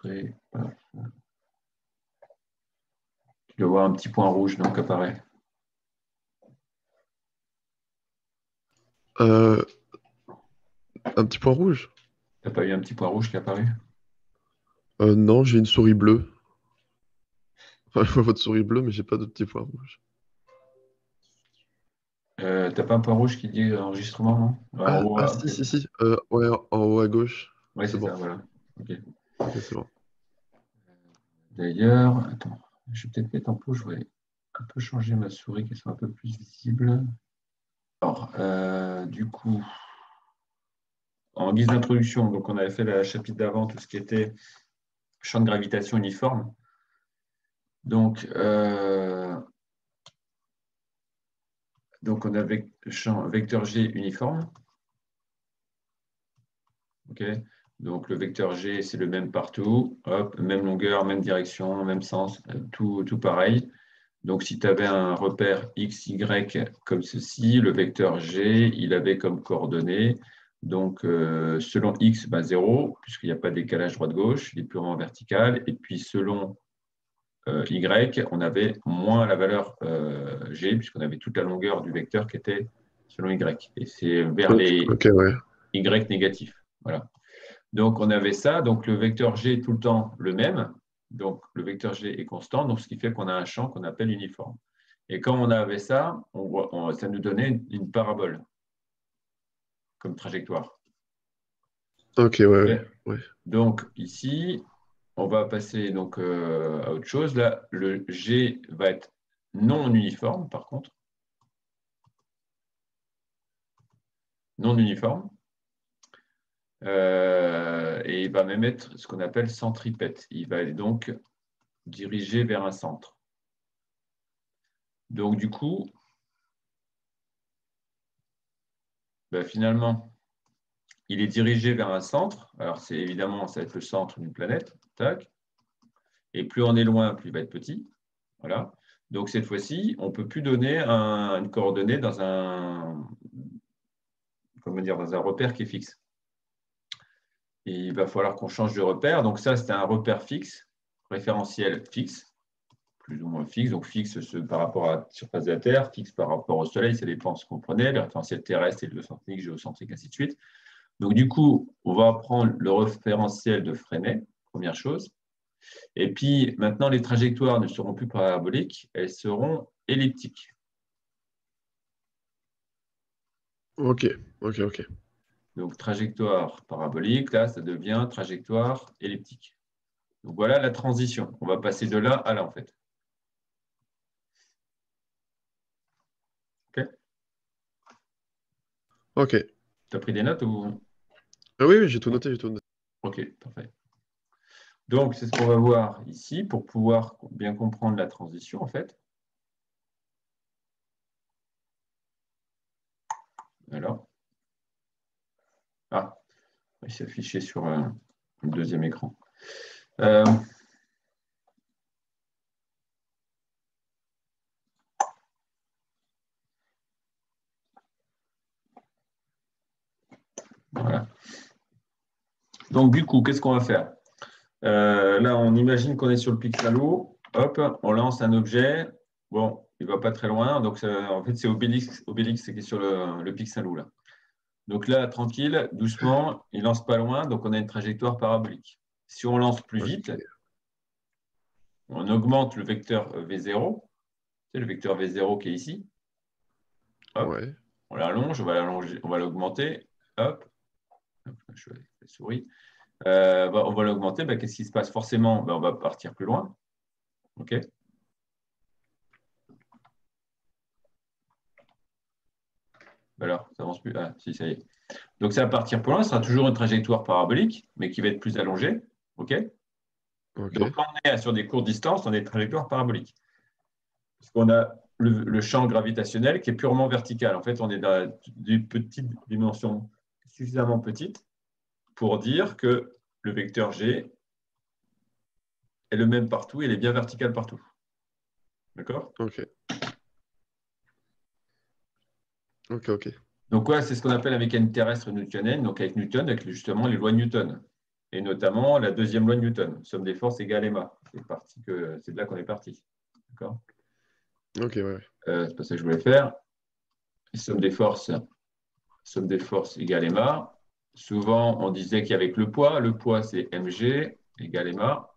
montrer. Tu dois voir un petit point rouge donc apparaît. Un petit point rouge? T'as pas eu un petit point rouge qui apparaît? Non, j'ai une souris bleue. Enfin, je vois votre souris bleue, mais j'ai pas de petit point rouge. T'as pas un point rouge qui dit enregistrement, non? Ouais, en haut, Si, peut-être. si, si. Ouais, en haut à gauche. Ouais, C'est c'est ça, bon. voilà. Ok. Ok, c'est bon. D'ailleurs, attends, je vais peut-être mettre en pause, je vais un peu changer ma souris, qu'elle soit un peu plus visible. Alors, du coup, en guise d'introduction, donc on avait fait le chapitre d'avant, tout ce qui était champ de gravitation uniforme. Donc on avait le champ vecteur G uniforme. Ok. Donc le vecteur G, c'est le même partout. Hop, même longueur, même direction, même sens, tout pareil. Donc si tu avais un repère x, y comme ceci, le vecteur G, il avait comme coordonnées. Donc selon x, 0, puisqu'il n'y a pas de décalage droite-gauche, il est purement vertical. Et puis selon y, on avait moins la valeur g, puisqu'on avait toute la longueur du vecteur qui était selon y. Et c'est vers Ok, les ok, ouais. y négatifs. Voilà. Donc on avait ça, donc le vecteur g est tout le temps le même, donc le vecteur g est constant, donc ce qui fait qu'on a un champ qu'on appelle uniforme. Et quand on avait ça, ça nous donnait une parabole comme trajectoire. Ok, ouais, ouais, Okay. ouais. Donc ici, on va passer donc, à autre chose. Là, le g va être non uniforme, par contre. Non uniforme. Et il va même être ce qu'on appelle centripète. Il va donc diriger vers un centre. Donc du coup, finalement, il est dirigé vers un centre. Alors c'est évidemment, ça va être le centre d'une planète. Tac. Et plus on est loin, plus il va être petit. Voilà. Donc cette fois-ci, on ne peut plus donner une coordonnée dans dans un repère qui est fixe. Et il va falloir qu'on change de repère. Donc ça, c'était un repère fixe, référentiel fixe, plus ou moins fixe. Donc fixe par rapport à la surface de la Terre, fixe par rapport au Soleil, ça dépend de ce qu'on prenait, le référentiel terrestre, héliocentrique, géocentrique, ainsi de suite. Donc du coup, on va prendre le référentiel de Freinet, première chose. Et puis maintenant, les trajectoires ne seront plus paraboliques, elles seront elliptiques. Ok, ok, ok. Donc trajectoire parabolique, là, ça devient trajectoire elliptique. Donc voilà la transition. On va passer de là à là, en fait. OK. Ok. Tu as pris des notes ou... Ah oui, oui, j'ai tout noté, j'ai tout noté. OK, parfait. Donc, c'est ce qu'on va voir ici pour pouvoir bien comprendre la transition, en fait. Alors, il s'est affiché sur le deuxième écran. Euh, voilà. Donc, du coup, qu'est-ce qu'on va faire? Là, on imagine qu'on est sur le Pixalo. Hop, on lance un objet. Bon, il ne va pas très loin. Donc, en fait, c'est Obélix qui est sur le Pixalo, là. Donc là, tranquille, doucement, il ne lance pas loin. Donc, on a une trajectoire parabolique. Si on lance plus vite, Ok. on augmente le vecteur V0. C'est le vecteur V0 qui est ici. Hop, Ouais. on l'allonge, on va l'augmenter. Hop, je vais la souris. On va l'augmenter. Qu'est-ce qui se passe? Forcément, on va partir plus loin. OK. Alors, ça avance plus. Ah, si, ça y est. Donc, ça va partir plus loin. Ce sera toujours une trajectoire parabolique, mais qui va être plus allongée. OK. Ok. Donc, quand on est sur des courtes distances, on a une trajectoire parabolique. Parce qu'on a le champ gravitationnel qui est purement vertical. En fait, on est dans des petites dimensions suffisamment petites pour dire que le vecteur G est le même partout et il est bien vertical partout. D'accord? Ok. Ok, ok. Donc, c'est ce qu'on appelle la mécanique terrestre newtonienne, donc avec Newton, avec justement les lois de Newton. et notamment la deuxième loi de Newton, somme des forces égale ma. C'est de là qu'on est parti. D'accord. Ok, ouais. C'est pas ça que je voulais faire. Somme des forces égale ma. Souvent, on disait qu'il y avait que le poids. Le poids, c'est mg égale ma.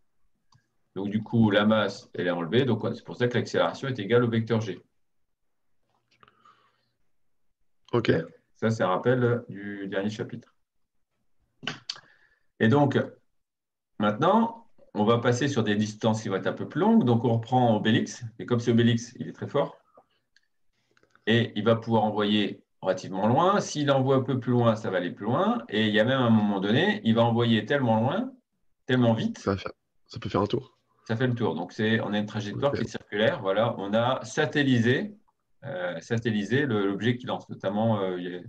Donc, du coup, la masse, elle est enlevée. Donc, c'est pour ça que l'accélération est égale au vecteur g. Ok. Ça, c'est un rappel du dernier chapitre. Et donc, maintenant, on va passer sur des distances qui vont être un peu plus longues. Donc, on reprend Obélix. Et comme c'est Obélix, il est très fort. Et il va pouvoir envoyer relativement loin. S'il envoie un peu plus loin, ça va aller plus loin. Et il y a même un moment donné, il va envoyer tellement loin, tellement vite, Ça peut faire un tour. ça fait le tour. Donc, on a une trajectoire qui est Ok. circulaire. Voilà, on a satellisé l'objet qui lance. Notamment, je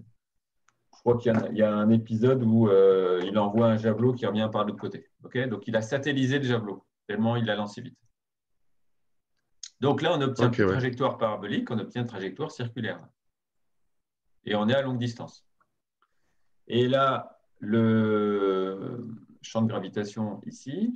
crois qu'il y a un épisode où il envoie un javelot qui revient par l'autre côté. Okay, donc, il a satellisé le javelot, tellement il l'a lancé vite. Donc là, on n'obtient Ok, plus de ouais. trajectoire parabolique, on obtient une trajectoire circulaire. Et on est à longue distance. Et là, le champ de gravitation ici,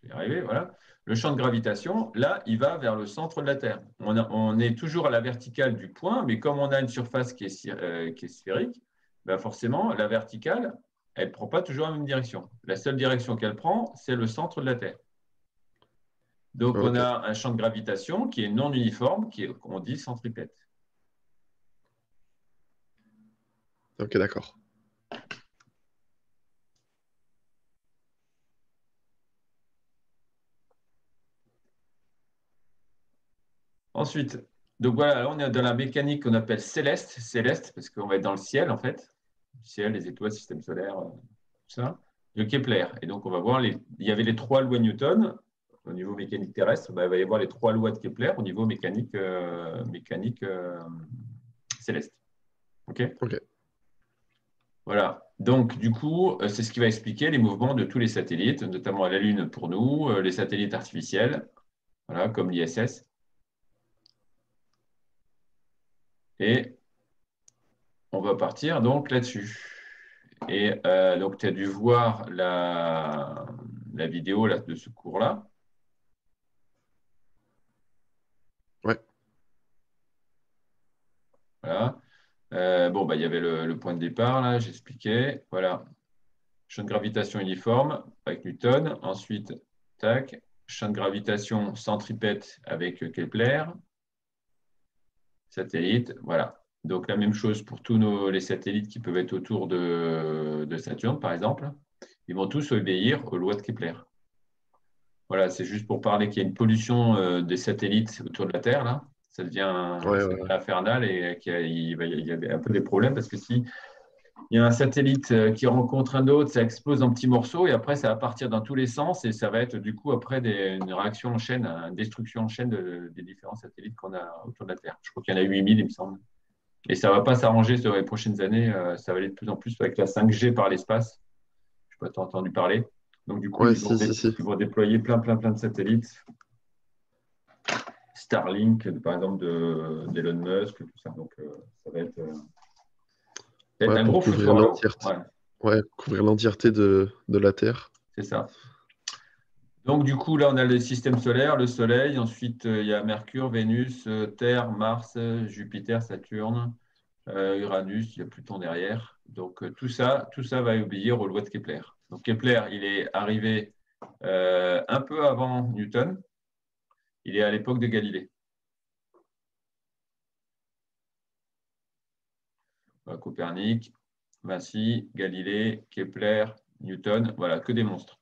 je vais y arriver, voilà. Le champ de gravitation, là, il va vers le centre de la Terre. On est toujours à la verticale du point, mais comme on a une surface qui est sphérique, ben forcément, la verticale, elle ne prend pas toujours la même direction. La seule direction qu'elle prend, c'est le centre de la Terre. Donc, on Ok. a un champ de gravitation qui est non uniforme, qu'on dit centripète. Ok, d'accord. Ensuite, donc voilà, là, on est dans la mécanique qu'on appelle céleste, céleste, parce qu'on va être dans le ciel, en fait. Le ciel, les étoiles, système solaire, tout ça. De Kepler. Et donc, on va voir, il y avait les trois lois Newton au niveau mécanique terrestre. Ben, il va y avoir les trois lois de Kepler au niveau mécanique, céleste. OK? Ok. Voilà. Donc, du coup, c'est ce qui va expliquer les mouvements de tous les satellites, notamment à la Lune pour nous, les satellites artificiels, voilà, comme l'ISS. Et on va partir donc là-dessus. Et donc, tu as dû voir la vidéo là, de ce cours-là. Ouais. Voilà. Bon, bah, il y avait le point de départ, là, j'expliquais. Voilà. Champ de gravitation uniforme avec Newton. Ensuite, tac, champ de gravitation centripète avec Kepler. Satellite, voilà. Donc, la même chose pour tous les satellites qui peuvent être autour de Saturne, par exemple. Ils vont tous obéir aux lois de Kepler. Voilà, c'est juste pour parler qu'il y a une pollution des satellites autour de la Terre, là. Ouais, Ça ouais, devient ouais. infernal et il y a un peu des problèmes parce que si il y a un satellite qui rencontre un autre, ça explose en petits morceaux et après, ça va partir dans tous les sens et ça va être du coup après une réaction en chaîne, une destruction en chaîne des différents satellites qu'on a autour de la Terre. Je crois qu'il y en a 8000, il me semble. Et ça ne va pas s'arranger sur les prochaines années. Ça va aller de plus en plus avec la 5G par l'espace. Je ne sais pas si tu as entendu parler. Donc, du coup, Ouais, si, si, si. ils vont déployer plein de satellites. Starlink, par exemple, d'Elon Musk, tout ça. Donc, ça va être Ouais, un pour gros couvrir foutoir là-haut. l'entièreté. Ouais, Ouais, couvrir l'entièreté de la Terre. c'est ça. Donc, du coup, là, on a le système solaire, le Soleil. Ensuite, il y a Mercure, Vénus, Terre, Mars, Jupiter, Saturne, Uranus, il y a Pluton derrière. Donc, tout ça va obéir aux lois de Kepler. Donc, Kepler, il est arrivé un peu avant Newton. Il est à l'époque de Galilée. Copernic, Vinci, Galilée, Kepler, Newton, voilà, que des monstres.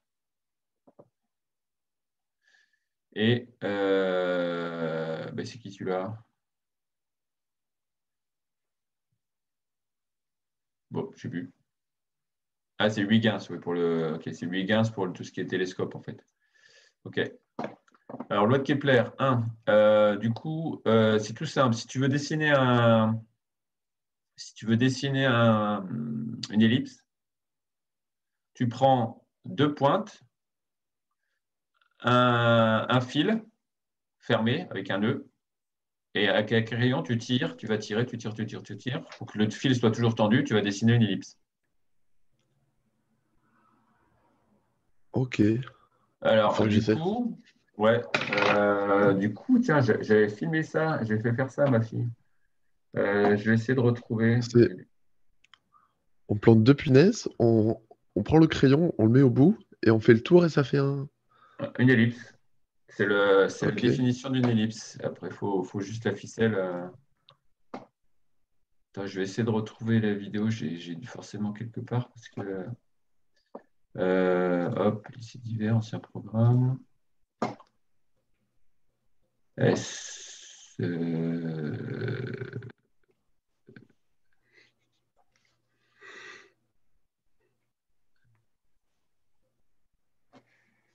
Et ben, c'est qui celui-là? Bon, je sais plus. Ah, c'est Huygens, oui, c'est Huygens pour tout ce qui est télescope, en fait. OK. Alors, loi de Kepler, 1. Du coup, c'est tout simple. Si tu veux dessiner une ellipse, tu prends deux pointes, un fil fermé avec un nœud, et avec un crayon, tu tires, tu vas tirer, tu tires, tu tires, tu tires. Pour que le fil soit toujours tendu, tu vas dessiner une ellipse. Ok, il Alors, faudra que j'essaie. ouais, tiens, j'avais filmé ça, j'ai fait faire ça à ma fille. Je vais essayer de retrouver C'est, on plante deux punaises, on prend le crayon, on le met au bout, et on fait le tour et ça fait un... une ellipse. C'est la Ok. définition d'une ellipse. Après, faut juste la ficelle. Attends, je vais essayer de retrouver la vidéo. J'ai dû forcément quelque part parce que hop, lycée d'hiver, ancien programme. S,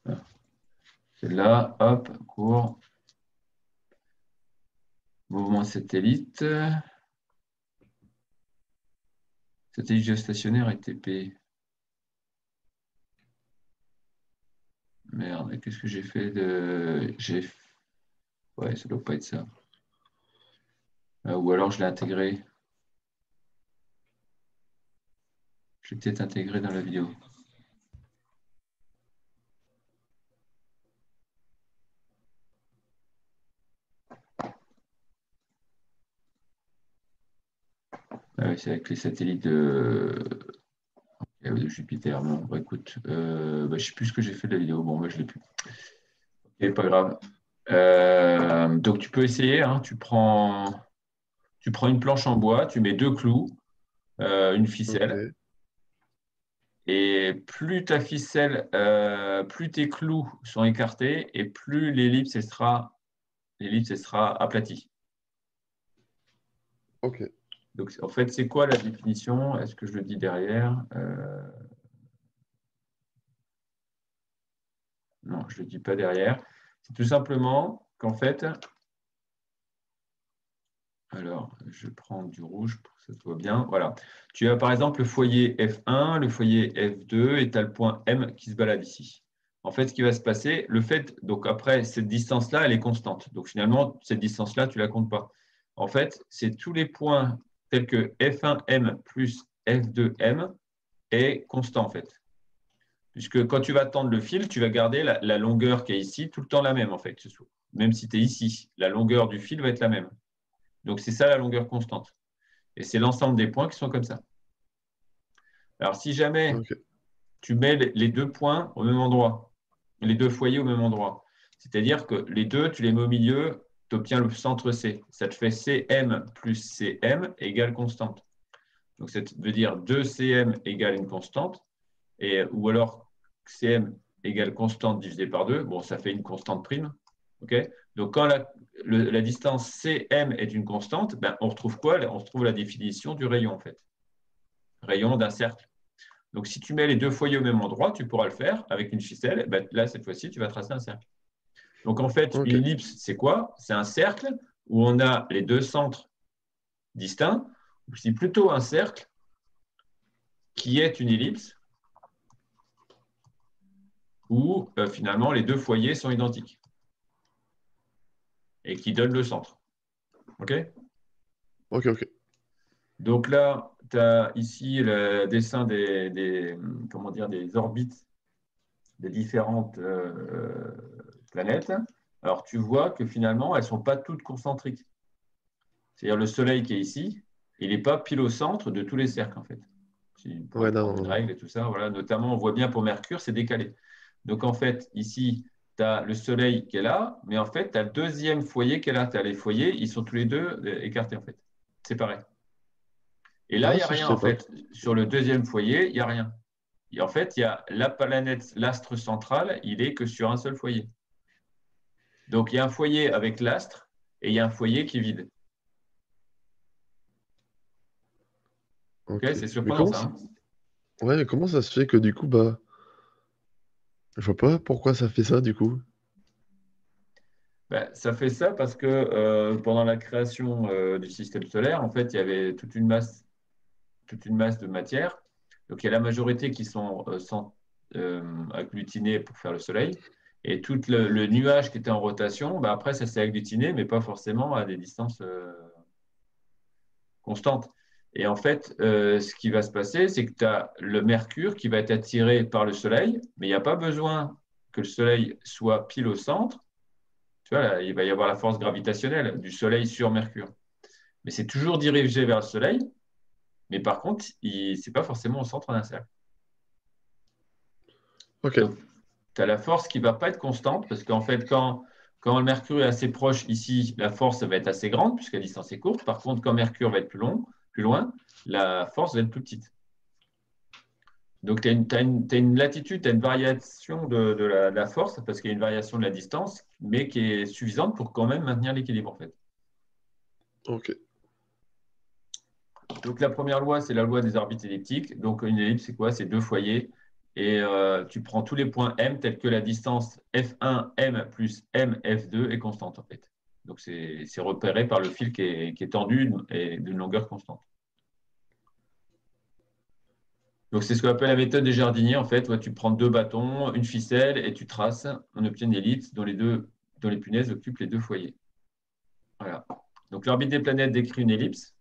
ah, c'est là, hop, cours, mouvement satellite, satellite géostationnaire et TP. Merde, qu'est-ce que j'ai fait de. Ouais, ça doit pas être ça. Ou alors je l'ai intégré. Je l'ai peut-être intégré dans la vidéo. Ah oui, c'est avec les satellites de Jupiter. Bon, bah, écoute, je ne sais plus ce que j'ai fait de la vidéo. Bon, bah, je ne l'ai plus. Ok, pas grave. Donc, tu peux essayer. Hein. Tu prends une planche en bois, tu mets deux clous, une ficelle. Ok. Et plus ta ficelle, plus tes clous sont écartés et plus l'ellipse elle sera aplatie. Ok. Donc, en fait, c'est quoi la définition? Est-ce que je le dis derrière? Non, je ne le dis pas derrière. C'est tout simplement qu'en fait, alors, je prends du rouge pour que ça soit bien. Voilà. Tu as par exemple le foyer F1, le foyer F2 et tu as le point M qui se balade ici. En fait, ce qui va se passer, donc après, cette distance-là, elle est constante. Donc finalement, cette distance-là, tu ne la comptes pas. En fait, c'est tous les points tels que F1M plus F2M est constant en fait. Puisque quand tu vas tendre le fil, tu vas garder la longueur qui est ici tout le temps la même en fait. Même si tu es ici, la longueur du fil va être la même. Donc c'est ça la longueur constante. Et c'est l'ensemble des points qui sont comme ça. Alors si jamais Ok. tu mets les deux points au même endroit, les deux foyers au même endroit, c'est-à-dire que les deux, tu les mets au milieu, tu obtiens le centre C. Ça te fait CM plus CM égale constante. Donc ça veut dire 2CM égale une constante, ou alors CM égale constante divisé par 2. Bon, ça fait une constante prime. Okay. Donc quand la distance CM est une constante, ben, on retrouve quoi? On retrouve la définition du rayon en fait. Rayon d'un cercle. Donc, si tu mets les deux foyers au même endroit, tu pourras le faire avec une ficelle. Ben, là, cette fois-ci, tu vas tracer un cercle. Donc, en fait, Ok. une ellipse, c'est quoi? C'est un cercle où on a les deux centres distincts, ou c'est plutôt un cercle qui est une ellipse où finalement les deux foyers sont identiques et qui donnent le centre. OK? Ok. Ok. Donc là, tu as ici le dessin comment dire, des orbites des différentes planètes. Alors, tu vois que finalement, elles ne sont pas toutes concentriques. C'est-à-dire le Soleil qui est ici, il n'est pas pile au centre de tous les cercles, en fait. Tu pourrais Ouais, prendre non, une non, non. règle et tout ça. Voilà. Notamment, on voit bien pour Mercure, c'est décalé. Donc, en fait, ici, tu as le Soleil qui est là, mais en fait, tu as le deuxième foyer qui est là. Tu as les foyers, ils sont tous les deux écartés, en fait, séparés. Et là, il Ah, n'y a ça, je rien, sais en pas. fait. Sur le deuxième foyer, il n'y a rien. Et en fait, il y a la planète, l'astre central, il est que sur un seul foyer. Donc, il y a un foyer avec l'astre et il y a un foyer qui est vide. Ok, Ok. c'est Mais surprenant ça. Hein. Ouais, mais comment ça se fait que du coup, bah, je vois pas pourquoi ça fait ça du coup. Ben, ça fait ça parce que pendant la création du système solaire, en fait, il y avait toute une masse de matière. Donc, il y a la majorité qui sont agglutinés pour faire le Soleil. Et tout le nuage qui était en rotation, ben, après, ça s'est agglutiné, mais pas forcément à des distances constantes. Et en fait, ce qui va se passer, c'est que tu as le Mercure qui va être attiré par le Soleil, mais il n'y a pas besoin que le Soleil soit pile au centre. Tu vois, là, il va y avoir la force gravitationnelle du Soleil sur Mercure. Mais c'est toujours dirigé vers le Soleil, mais par contre, ce n'est pas forcément au centre d'un cercle. Ok. Donc, tu as la force qui ne va pas être constante, parce qu'en fait, quand le Mercure est assez proche ici, la force va être assez grande, puisque la distance est courte. Par contre, quand Mercure va être plus loin, la force va être plus petite. Donc, tu as une latitude, tu as une variation de la force, parce qu'il y a une variation de la distance, mais qui est suffisante pour quand même maintenir l'équilibre, en fait. Ok. Donc, la première loi, c'est la loi des orbites elliptiques. Donc, une ellipse, c'est quoi? C'est deux foyers. Et tu prends tous les points M tels que la distance F1, M plus M, F2 est constante, en fait. Donc, c'est repéré par le fil qui est tendu et d'une longueur constante. Donc, c'est ce qu'on appelle la méthode des jardiniers. En fait, tu prends deux bâtons, une ficelle et tu traces. On obtient une ellipse dont les punaises occupent les deux foyers. Voilà. Donc, l'orbite des planètes décrit une ellipse.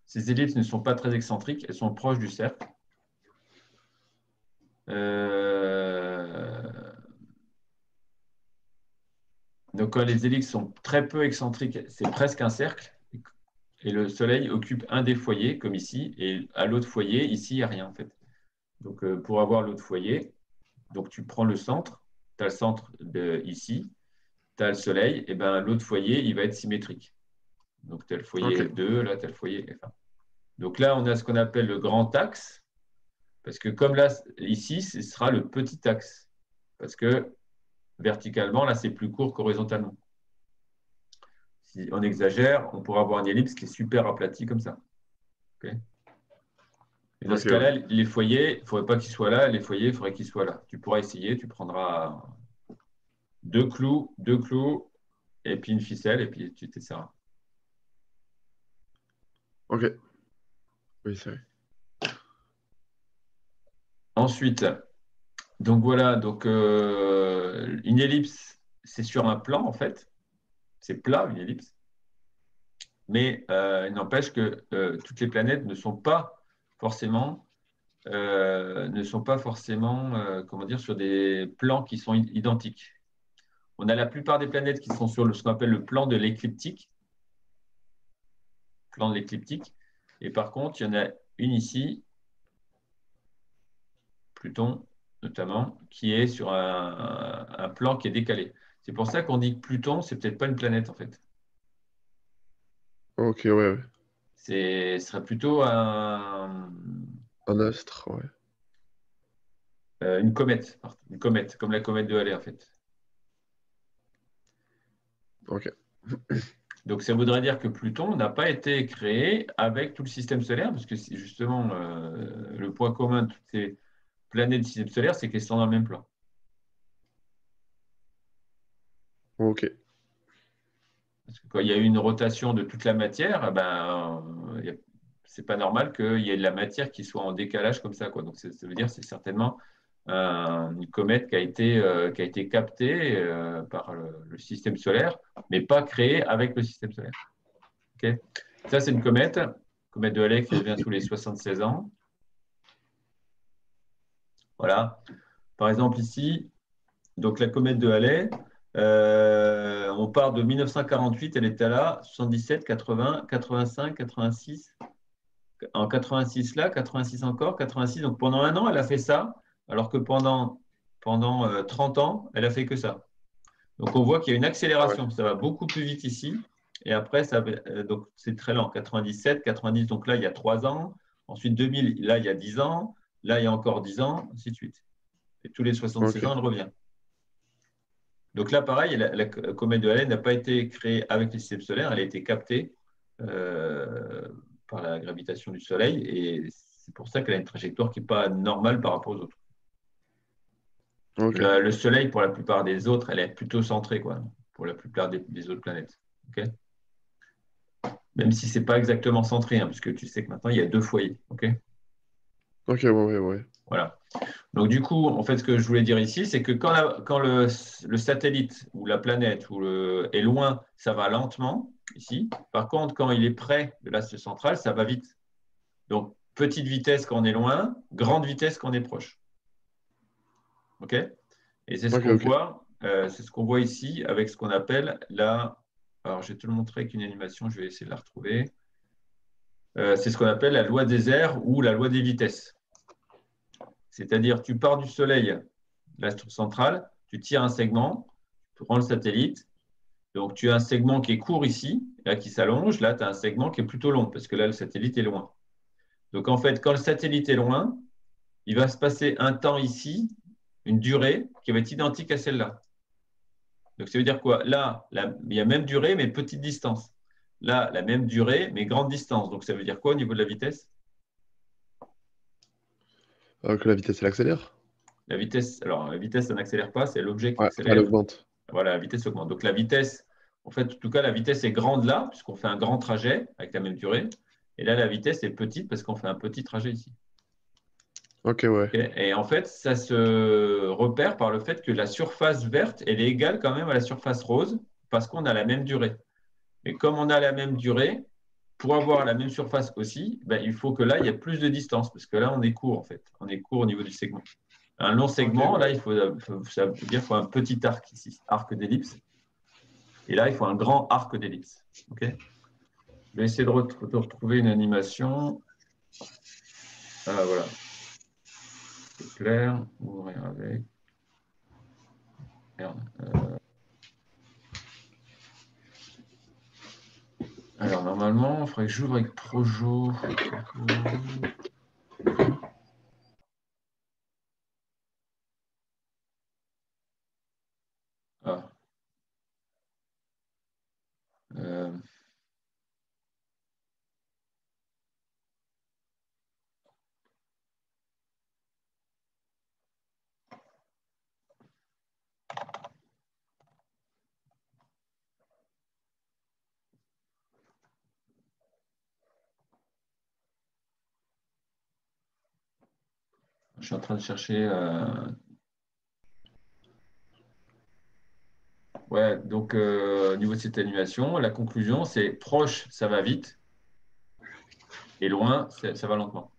Ces ellipses ne sont pas très excentriques, elles sont proches du cercle. Donc, quand les ellipses sont très peu excentriques, c'est presque un cercle. Et le Soleil occupe un des foyers, comme ici. Et à l'autre foyer, ici, il n'y a rien, en fait. Donc, pour avoir l'autre foyer, donc tu prends le centre. Tu as le centre ici. Tu as le Soleil. Et ben, l'autre foyer, il va être symétrique. Donc, tu as le foyer Ok. F2, là, tu as le foyer F1. Donc là, on a ce qu'on appelle le grand axe. Parce que comme là, ici, ce sera le petit axe. Parce que verticalement, là, c'est plus court qu'horizontalement. Si on exagère, on pourra avoir une ellipse qui est super aplatie comme ça. Okay. Et dans Ok, ce ouais. cas-là, les foyers, il ne faudrait pas qu'ils soient là, les foyers, il faudrait qu'ils soient là. Tu pourras essayer, tu prendras deux clous, et puis une ficelle, et puis tu t'essaieras. Ok. Oui, c'est vrai. Ensuite, donc voilà, donc une ellipse, c'est sur un plan en fait. C'est plat, une ellipse. Mais il n'empêche que toutes les planètes forcément, comment dire, sur des plans qui sont identiques. On a la plupart des planètes qui sont sur ce qu'on appelle le plan de l'écliptique. Plan de l'écliptique. Et par contre, il y en a une ici, Pluton notamment, qui est sur un plan qui est décalé. C'est pour ça qu'on dit que Pluton, c'est peut-être pas une planète en fait. Ok, ouais, ouais. Ce serait plutôt Un astre, ouais. une comète, comme la comète de Halley en fait. Ok. Donc ça voudrait dire que Pluton n'a pas été créé avec tout le système solaire, parce que c'est justement le point commun de toutes ces planètes du système solaire, c'est qu'elles sont dans le même plan. Ok. Parce que quand il y a eu une rotation de toute la matière, c'est pas normal qu'il y ait de la matière qui soit en décalage comme ça, quoi. Donc ça veut dire que c'est certainement une comète qui a été captée par le système solaire, mais pas créée avec le système solaire. Ok. Ça, c'est une comète de Halley qui revient tous les 76 ans. Voilà. Par exemple, ici, donc la comète de Halley, on part de 1948, elle était là, 77, 80, 85, 86. En 86 là, 86 encore, 86. Donc pendant un an, elle a fait ça, alors que pendant 30 ans, elle a fait que ça. Donc on voit qu'il y a une Ah ouais. accélération. Ça va beaucoup plus vite ici. Et après, donc c'est très lent. 97, 90, donc là, il y a 3 ans. Ensuite, 2000, là, il y a 10 ans. Là, il y a encore 10 ans, ainsi de suite. Et tous les 76 ans, Ok. elle revient. Donc là, pareil, la comète de Halley n'a pas été créée avec le système solaire, elle a été captée euh, par la gravitation du Soleil et c'est pour ça qu'elle a une trajectoire qui n'est pas normale par rapport aux autres. Ok. Le Soleil, pour la plupart des autres, elle est plutôt centrée, quoi, pour la plupart des autres planètes. Okay. Même si ce n'est pas exactement centré, hein, puisque tu sais que maintenant, il y a deux foyers. Okay. Ok, ouais, ouais, ouais. Voilà. Donc, du coup, en fait, ce que je voulais dire ici, c'est que quand le satellite ou la planète est loin, ça va lentement, ici. Par contre, quand il est près de l'axe central, ça va vite. Donc, petite vitesse quand on est loin, grande vitesse quand on est proche. OK? Et c'est ce Ok, qu'on ok. voit, ici avec ce qu'on appelle la… Alors, je vais te le montrer avec une animation, je vais essayer de la retrouver. C'est ce qu'on appelle la loi des airs ou la loi des vitesses. C'est-à-dire, tu pars du Soleil, l'astre central, tu tires un segment, tu prends le satellite. Donc, tu as un segment qui est court ici, là, qui s'allonge. Là, tu as un segment qui est plutôt long, parce que là, le satellite est loin. Donc, en fait, quand le satellite est loin, il va se passer un temps ici, une durée qui va être identique à celle-là. Donc, ça veut dire quoi? Là, il y a même durée, mais petite distance. Là, la même durée, mais grande distance. Donc, ça veut dire quoi au niveau de la vitesse? Que la vitesse, elle accélère? Alors, la vitesse, ça n'accélère pas, c'est l'objet qui Ouais, elle accélère. augmente. Voilà, la vitesse augmente. Donc, la vitesse, en fait, en tout cas, la vitesse est grande là, puisqu'on fait un grand trajet avec la même durée. Et là, la vitesse est petite parce qu'on fait un petit trajet ici. Ok, ouais. Okay. Et en fait, ça se repère par le fait que la surface verte, elle est égale quand même à la surface rose parce qu'on a la même durée. Mais comme on a la même durée, pour avoir la même surface aussi, ben, il faut que là, il y ait plus de distance parce que là, on est court en fait. On est court au niveau du segment. Un long segment, là, ça veut dire qu'il faut un petit arc ici, arc d'ellipse. Et là, il faut un grand arc d'ellipse. Okay. Je vais essayer de retrouver une animation. Ah, voilà. C'est clair. Ouvrir avec. Merde. Alors, normalement, il faudrait que j'ouvre avec Projo. Ah. Euh, je suis en train de chercher. Ouais, donc au niveau de cette animation, la conclusion, c'est proche, ça va vite, et loin, ça va lentement.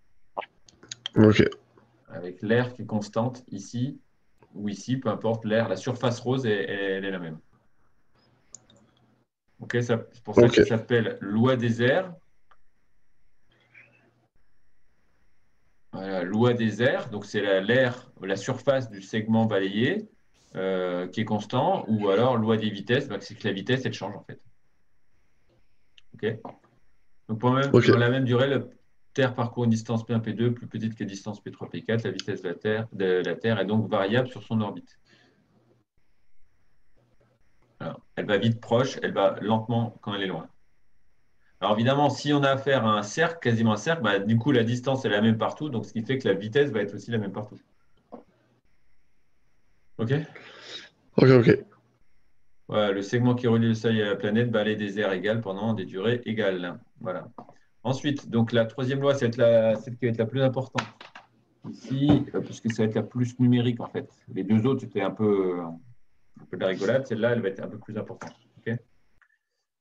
Ok. Avec l'air qui est constante ici ou ici, peu importe, l'air, la surface rose, elle est la même. Ok, c'est pour ça que Ok. ça s'appelle loi des airs. Voilà, loi des airs, donc c'est l'air, la surface du segment balayé qui est constant, ou alors loi des vitesses, bah, c'est que la vitesse, elle change en fait. Ok. Donc Ok. dans la même durée, la Terre parcourt une distance P1, P2 plus petite que la distance P3, P4. La vitesse de la Terre est donc variable sur son orbite. Alors, elle va vite proche, elle va lentement quand elle est loin. Alors évidemment, si on a affaire à un cercle, quasiment un cercle, bah, du coup la distance est la même partout, donc ce qui fait que la vitesse va être aussi la même partout. Ok? Ok, ok. Voilà, le segment qui relie le Soleil à la planète balaie des airs égales pendant des durées égales. Voilà. Ensuite, donc la troisième loi, c'est celle qui va être la plus importante ici, puisque ça va être la plus numérique en fait. Les deux autres, c'était un peu de la rigolade. Celle-là, elle va être un peu plus importante. Okay.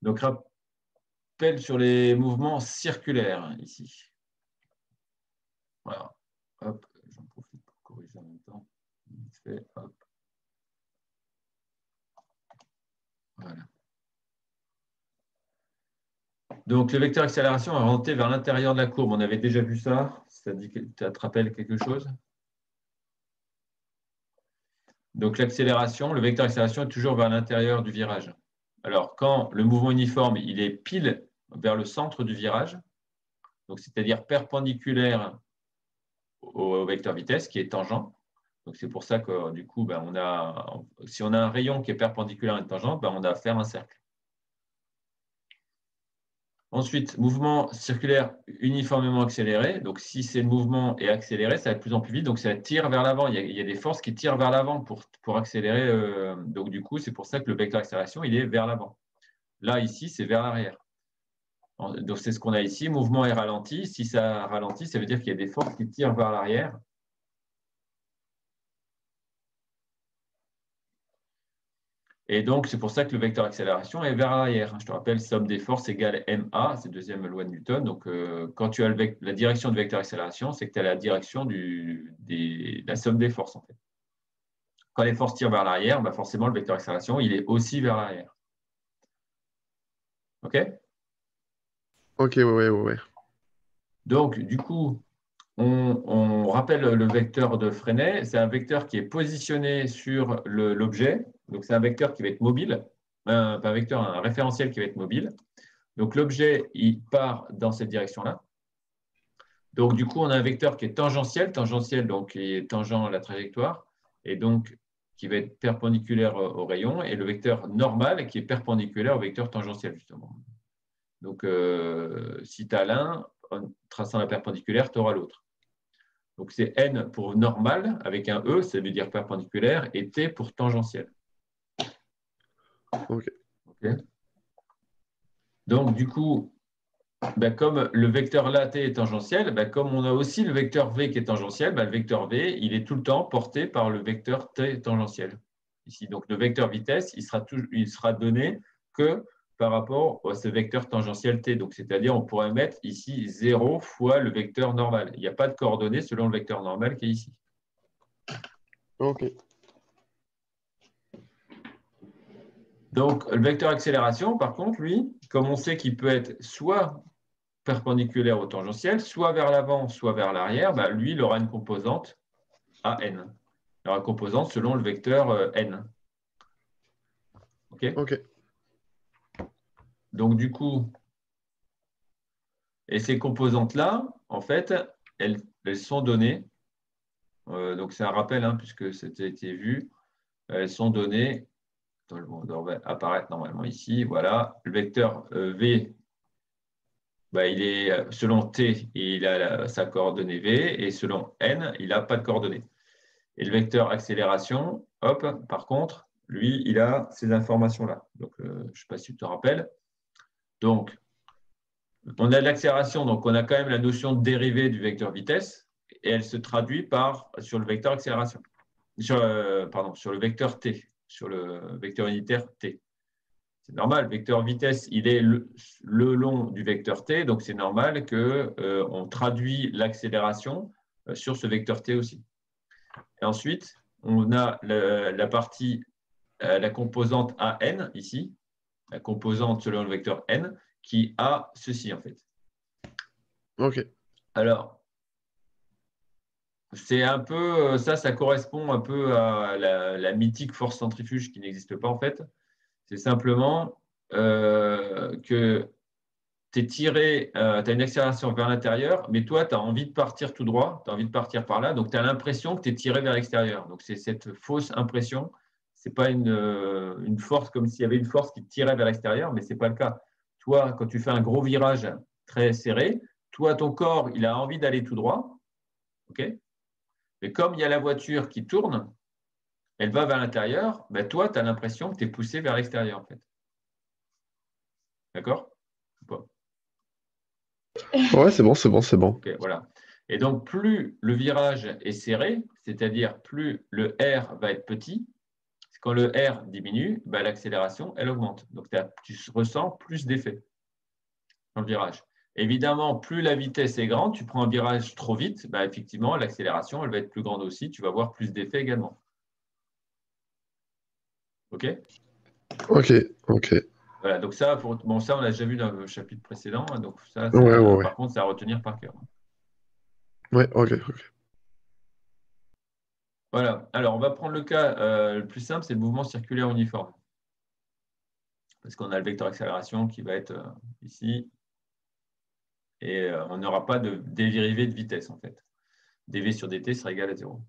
Donc, rappel sur les mouvements circulaires ici. Voilà. Hop, j'en profite pour corriger en même temps. Vite fait, hop. Voilà. Donc, le vecteur accélération est orienté vers l'intérieur de la courbe. On avait déjà vu ça. Ça te rappelle quelque chose? Donc, le vecteur accélération est toujours vers l'intérieur du virage. Alors, quand le mouvement uniforme, il est pile vers le centre du virage, donc c'est-à-dire perpendiculaire au vecteur vitesse qui est tangent. Donc, c'est pour ça que du coup, ben, si on a un rayon qui est perpendiculaire à une tangente, ben, on a affaire à un cercle. Ensuite, mouvement circulaire uniformément accéléré. Donc, si c'est le mouvement est accéléré, ça va de plus en plus vite. Donc, ça tire vers l'avant. Il y a des forces qui tirent vers l'avant pour accélérer. Donc, du coup, c'est pour ça que le vecteur d'accélération, il est vers l'avant. Là, ici, c'est vers l'arrière. Donc, c'est ce qu'on a ici. Mouvement est ralenti. Si ça ralentit, ça veut dire qu'il y a des forces qui tirent vers l'arrière. Et donc, c'est pour ça que le vecteur accélération est vers l'arrière. Je te rappelle, somme des forces égale ma, c'est la deuxième loi de Newton. Donc, quand tu as la direction du vecteur accélération, c'est que tu as la direction de la somme des forces, en fait. Quand les forces tirent vers l'arrière, bah forcément, le vecteur accélération, il est aussi vers l'arrière. OK? Ok, ouais. Donc, du coup, on rappelle le vecteur de Freinet. C'est un vecteur qui est positionné sur l'objet. Donc, c'est un vecteur qui va être mobile. Pas un vecteur, un référentiel qui va être mobile. Donc, l'objet, il part dans cette direction-là. Donc, du coup, on a un vecteur qui est tangentiel, donc qui est tangent à la trajectoire, et donc qui va être perpendiculaire au rayon, et le vecteur normal qui est perpendiculaire au vecteur tangentiel, justement. Donc, si tu as l'un, en traçant la perpendiculaire, tu auras l'autre. Donc, c'est n pour normal, avec un e, ça veut dire perpendiculaire, et t pour tangentiel. Ok. Okay. Donc, du coup, ben, comme le vecteur là, t est tangentiel, ben, comme on a aussi le vecteur v qui est tangentiel, ben, le vecteur v, il est tout le temps porté par le vecteur t tangentiel. Ici, donc le vecteur vitesse, il sera donné que par rapport à ce vecteur tangentiel t. Donc, c'est-à-dire, on pourrait mettre ici 0 fois le vecteur normal. Il n'y a pas de coordonnées selon le vecteur normal qui est ici. Ok. Donc, le vecteur accélération, par contre, lui, comme on sait qu'il peut être soit perpendiculaire au tangentiel, soit vers l'avant, soit vers l'arrière, bah, lui, il aura une composante à n. Il aura une composante selon le vecteur n. OK? Ok. Donc, du coup, et ces composantes-là, en fait, elles sont données. Donc, c'est un rappel, hein, puisque c'était été vu. Elles sont données. Elles vont apparaître normalement ici. Voilà. Le vecteur v, bah, il est selon t, il a sa coordonnée v, et selon n, il n'a pas de coordonnées. Et le vecteur accélération, hop, par contre, lui, il a ces informations-là. Donc, je ne sais pas si tu te rappelles. Donc, on a l'accélération, donc on a quand même la notion de dérivée du vecteur vitesse, et elle se traduit sur le vecteur accélération, sur le vecteur t, sur le vecteur unitaire t. C'est normal, le vecteur vitesse, il est le long du vecteur t, donc c'est normal qu'on traduit l'accélération sur ce vecteur t aussi. Et ensuite, on a la partie, la composante AN ici, la composante selon le vecteur n, qui a ceci en fait. Ok. Alors, c'est un peu, ça correspond un peu à la mythique force centrifuge qui n'existe pas en fait. C'est simplement que tu es tiré, tu as une accélération vers l'intérieur, mais toi, tu as envie de partir tout droit, tu as envie de partir par là, donc tu as l'impression que tu es tiré vers l'extérieur. Donc, c'est cette fausse impression. Ce n'est pas une force comme s'il y avait une force qui te tirait vers l'extérieur, mais ce n'est pas le cas. Toi, quand tu fais un gros virage très serré, toi, ton corps, il a envie d'aller tout droit, ok. Mais comme il y a la voiture qui tourne, elle va vers l'intérieur, ben toi, tu as l'impression que tu es poussé vers l'extérieur, en fait. D'accord? Ouais, c'est bon. Okay, voilà. Et donc, plus le virage est serré, c'est-à-dire plus le R va être petit, quand le R diminue, ben, l'accélération, elle augmente. Donc, tu ressens plus d'effet dans le virage. Évidemment, plus la vitesse est grande, tu prends un virage trop vite, ben, effectivement, l'accélération, elle va être plus grande aussi, tu vas voir plus d'effet également. OK? Ok. Voilà, donc ça, bon, ça, on l'a déjà vu dans le chapitre précédent, hein, donc ça, Ouais. par contre, c'est à retenir par cœur. Ouais, ok. Voilà, alors on va prendre le cas le plus simple, c'est le mouvement circulaire uniforme. Parce qu'on a le vecteur accélération qui va être ici, et on n'aura pas de dérivée de vitesse en fait. dv sur dt sera égal à 0.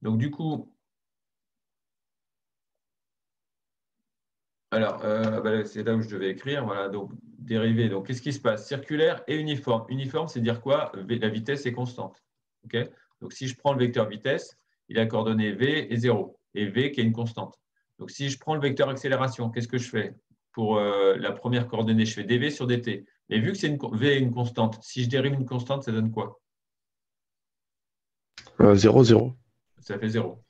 Donc du coup, alors c'est là où je devais écrire, voilà, donc dérivée, donc qu'est-ce qui se passe? Circulaire et uniforme. Uniforme, c'est dire quoi? La vitesse est constante. Okay, donc si je prends le vecteur vitesse, il a coordonnées v et 0, et v qui est une constante. Donc si je prends le vecteur accélération, qu'est-ce que je fais? Pour la première coordonnée, je fais dv sur dt. Mais vu que v est une constante, si je dérive une constante, ça donne quoi? 0. Ça fait 0.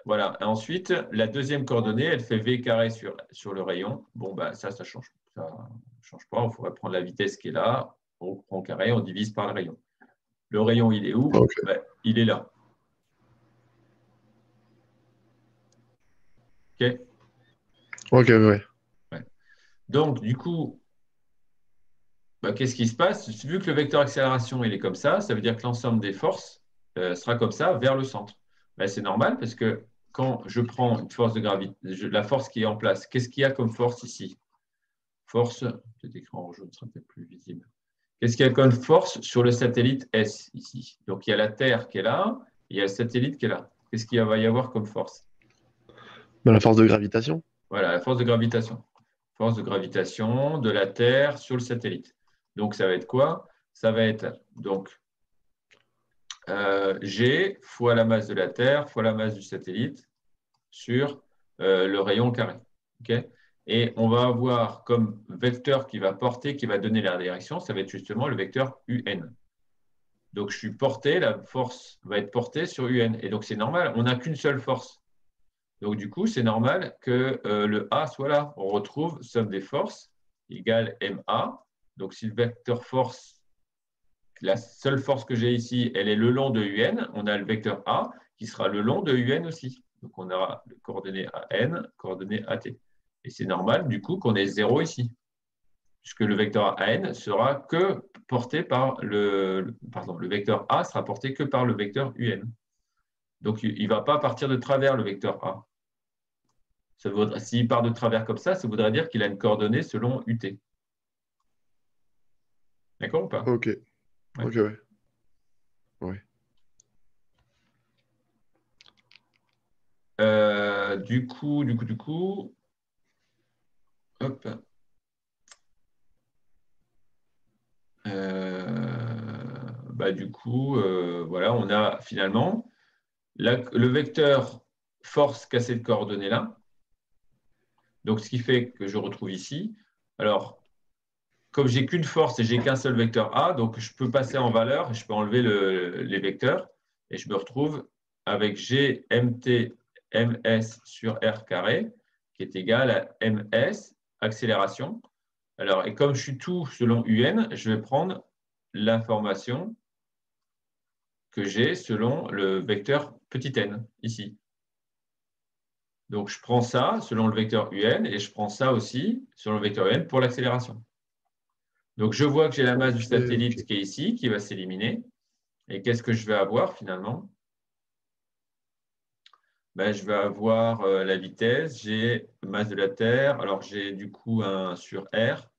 Voilà. Et ensuite, la deuxième coordonnée, elle fait v carré sur le rayon. Bon, bah, ça change. Ça change pas. Il faudrait prendre la vitesse qui est là. On prend carré, on divise par le rayon. Le rayon, il est où? Ok, Bah, il est là. OK? ok, ouais. Ouais. Donc, du coup, bah, qu'est-ce qui se passe? Vu que le vecteur accélération il est comme ça veut dire que l'ensemble des forces sera comme ça vers le centre. Bah, c'est normal parce que quand je prends une force de gravité, la force qui est en place, qu'est-ce qu'il y a comme force ici? Force, peut-être écrit en jaune, sera peut-être plus visible. Qu'est-ce qu'il y a comme force sur le satellite S ici? Donc il y a la Terre qui est là, et il y a le satellite qui est là. Qu'est-ce qu'il va y avoir comme force? Dans la force de gravitation? Voilà, la force de gravitation. Force de gravitation de la Terre sur le satellite. Donc ça va être quoi? Ça va être donc G fois la masse de la Terre fois la masse du satellite sur le rayon carré. Okay, et on va avoir comme vecteur qui va porter, qui va donner la direction, ça va être justement le vecteur UN. Donc je suis porté, la force va être portée sur UN. Et donc c'est normal, on n'a qu'une seule force. Donc du coup, c'est normal que le A soit là. On retrouve somme des forces égale MA. Donc si le vecteur force, la seule force que j'ai ici, elle est le long de UN, on a le vecteur A qui sera le long de UN aussi. Donc on aura le coordonnée AN, coordonnée AT. Et c'est normal du coup qu'on ait 0 ici, puisque le vecteur AN sera que porté par le vecteur A sera porté que par le vecteur UN. Donc il ne va pas partir de travers le vecteur A. S'il part de travers comme ça voudrait dire qu'il a une coordonnée selon UT. D'accord ou pas? Ok, Ouais. ok, ouais. Ouais. Du coup, hop. Voilà, on a finalement le vecteur force qu'a cette coordonnée-là. Donc, ce qui fait que je retrouve ici. Alors, comme j'ai qu'une force et j'ai qu'un seul vecteur A, donc je peux passer en valeur, je peux enlever les vecteurs et je me retrouve avec G mt ms sur r carré qui est égal à ms accélération. Alors, et comme je suis tout selon UN, je vais prendre l'information que j'ai selon le vecteur petit n ici. Donc, je prends ça selon le vecteur UN et je prends ça aussi selon le vecteur UN pour l'accélération. Donc, je vois que j'ai la masse du Ok. satellite qui est ici, qui va s'éliminer. Et qu'est-ce que je vais avoir finalement? Ben, je vais avoir la vitesse, j'ai masse de la Terre. Alors, j'ai du coup un sur R.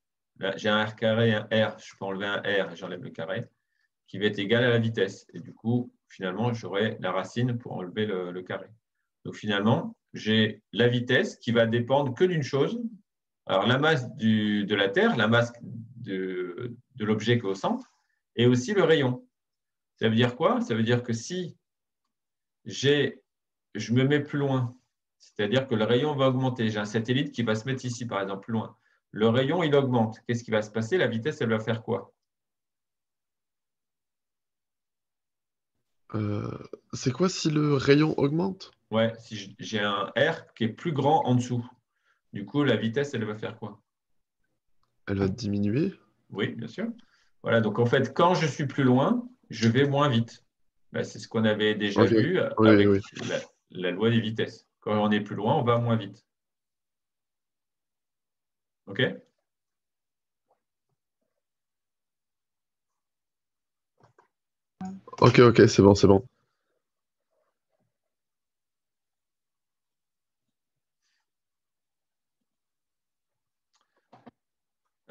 J'ai un R carré, un R. Je peux enlever un R et j'enlève le carré, qui va être égal à la vitesse. Et du coup, finalement, j'aurai la racine pour enlever le carré. Donc, finalement, j'ai la vitesse qui va dépendre que d'une chose. Alors, la masse de la Terre, la masse de l'objet qui est au centre, et aussi le rayon. Ça veut dire quoi? Ça veut dire que si je me mets plus loin, c'est-à-dire que le rayon va augmenter. J'ai un satellite qui va se mettre ici, par exemple, plus loin. Le rayon, il augmente. Qu'est-ce qui va se passer? La vitesse, elle va faire quoi? Euh, c'est quoi si le rayon augmente? Ouais, si j'ai un R qui est plus grand en dessous, du coup, la vitesse, elle va faire quoi? Elle va diminuer? Oui, bien sûr. Voilà, donc en fait, quand je suis plus loin, je vais moins vite. Ben, c'est ce qu'on avait déjà Ok, vu oui, avec oui. la loi des vitesses. Quand on est plus loin, on va moins vite. OK? Ok, ok, c'est bon, c'est bon.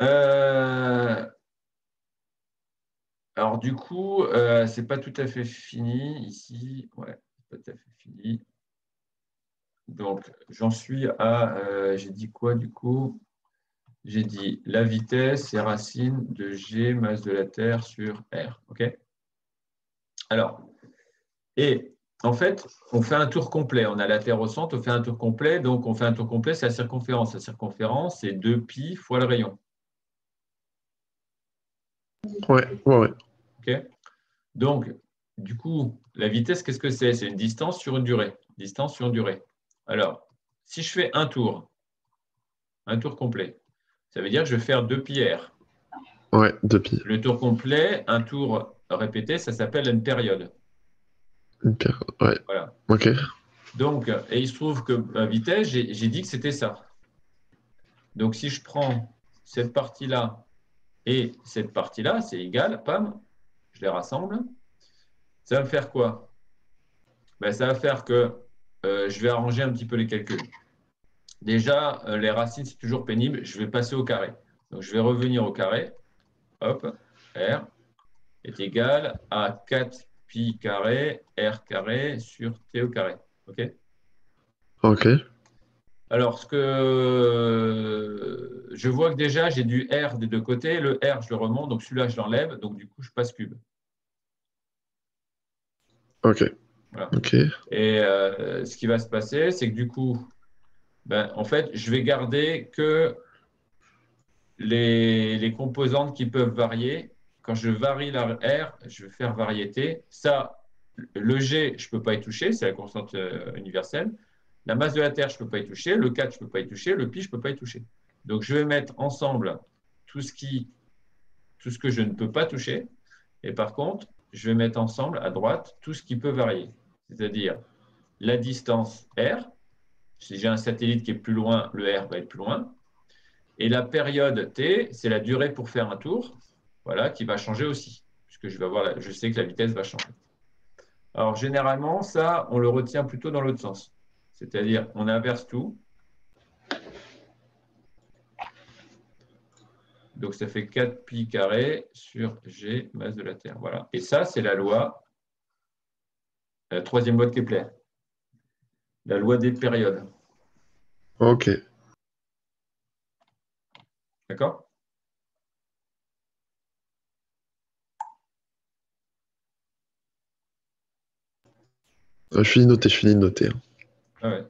Euh, alors du coup, c'est pas tout à fait fini ici. Ouais, c'est pas tout à fait fini. Donc j'en suis à, j'ai dit quoi du coup? J'ai dit la vitesse est racine de g masse de la Terre sur r. OK? Alors, et en fait, on fait un tour complet. On a la Terre au centre, on fait un tour complet. Donc on fait un tour complet, c'est la circonférence. La circonférence, c'est 2π fois le rayon. Ouais, ouais, ouais. OK? Donc, du coup, la vitesse, qu'est-ce que c'est? C'est une distance sur une durée. distance sur durée. Alors, si je fais un tour complet, ça veut dire que je vais faire 2πr. Ouais, 2π. Le tour complet, un tour répété, ça s'appelle une période. Ouais, Voilà. ok. Donc, et il se trouve que ma vitesse, j'ai dit que c'était ça. Donc, si je prends cette partie-là et cette partie-là, c'est égal, pam, je les rassemble. Ça va me faire quoi? Ben, ça va faire que je vais arranger un petit peu les calculs. Déjà, les racines, c'est toujours pénible. Je vais passer au carré. Donc, je vais revenir au carré. Hop, R est égal à 4pi carré R carré sur T au carré. OK? Ok. Alors, je vois que déjà, j'ai du R des deux côtés. Le R, je le remonte. Donc, celui-là, je l'enlève. Donc, du coup, je passe cube. Ok. Voilà. Ok. Et ce qui va se passer, c'est que du coup, ben, en fait, je vais garder que les composantes qui peuvent varier. Quand je varie la R, je vais faire variété. Ça, le G, je ne peux pas y toucher, c'est la constante universelle. La masse de la Terre, je ne peux pas y toucher. Le 4, je ne peux pas y toucher. Le pi, je ne peux pas y toucher. Donc, je vais mettre ensemble tout ce que je ne peux pas toucher. Et par contre, je vais mettre ensemble à droite tout ce qui peut varier. C'est-à-dire la distance R. Si j'ai un satellite qui est plus loin, le R va être plus loin. Et la période T, c'est la durée pour faire un tour, voilà, qui va changer aussi, puisque je sais que la vitesse va changer. Alors, généralement, ça, on le retient plutôt dans l'autre sens. C'est-à-dire, on inverse tout. Donc, ça fait 4pi carré sur G, masse de la Terre. Voilà. Et ça, c'est la troisième loi de Kepler, la loi des périodes. Ok. D'accord? Je finis de noter, je finis de noter, hein. Ah ouais.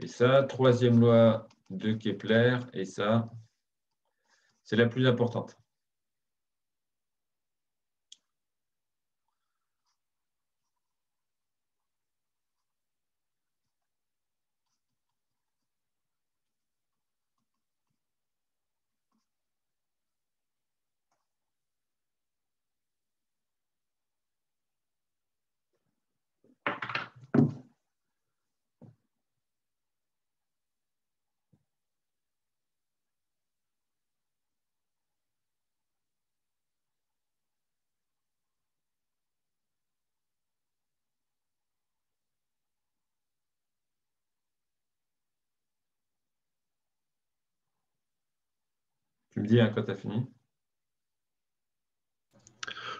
Et ça, troisième loi de Kepler, et ça, c'est la plus importante. Tu me dis hein, quand tu as fini.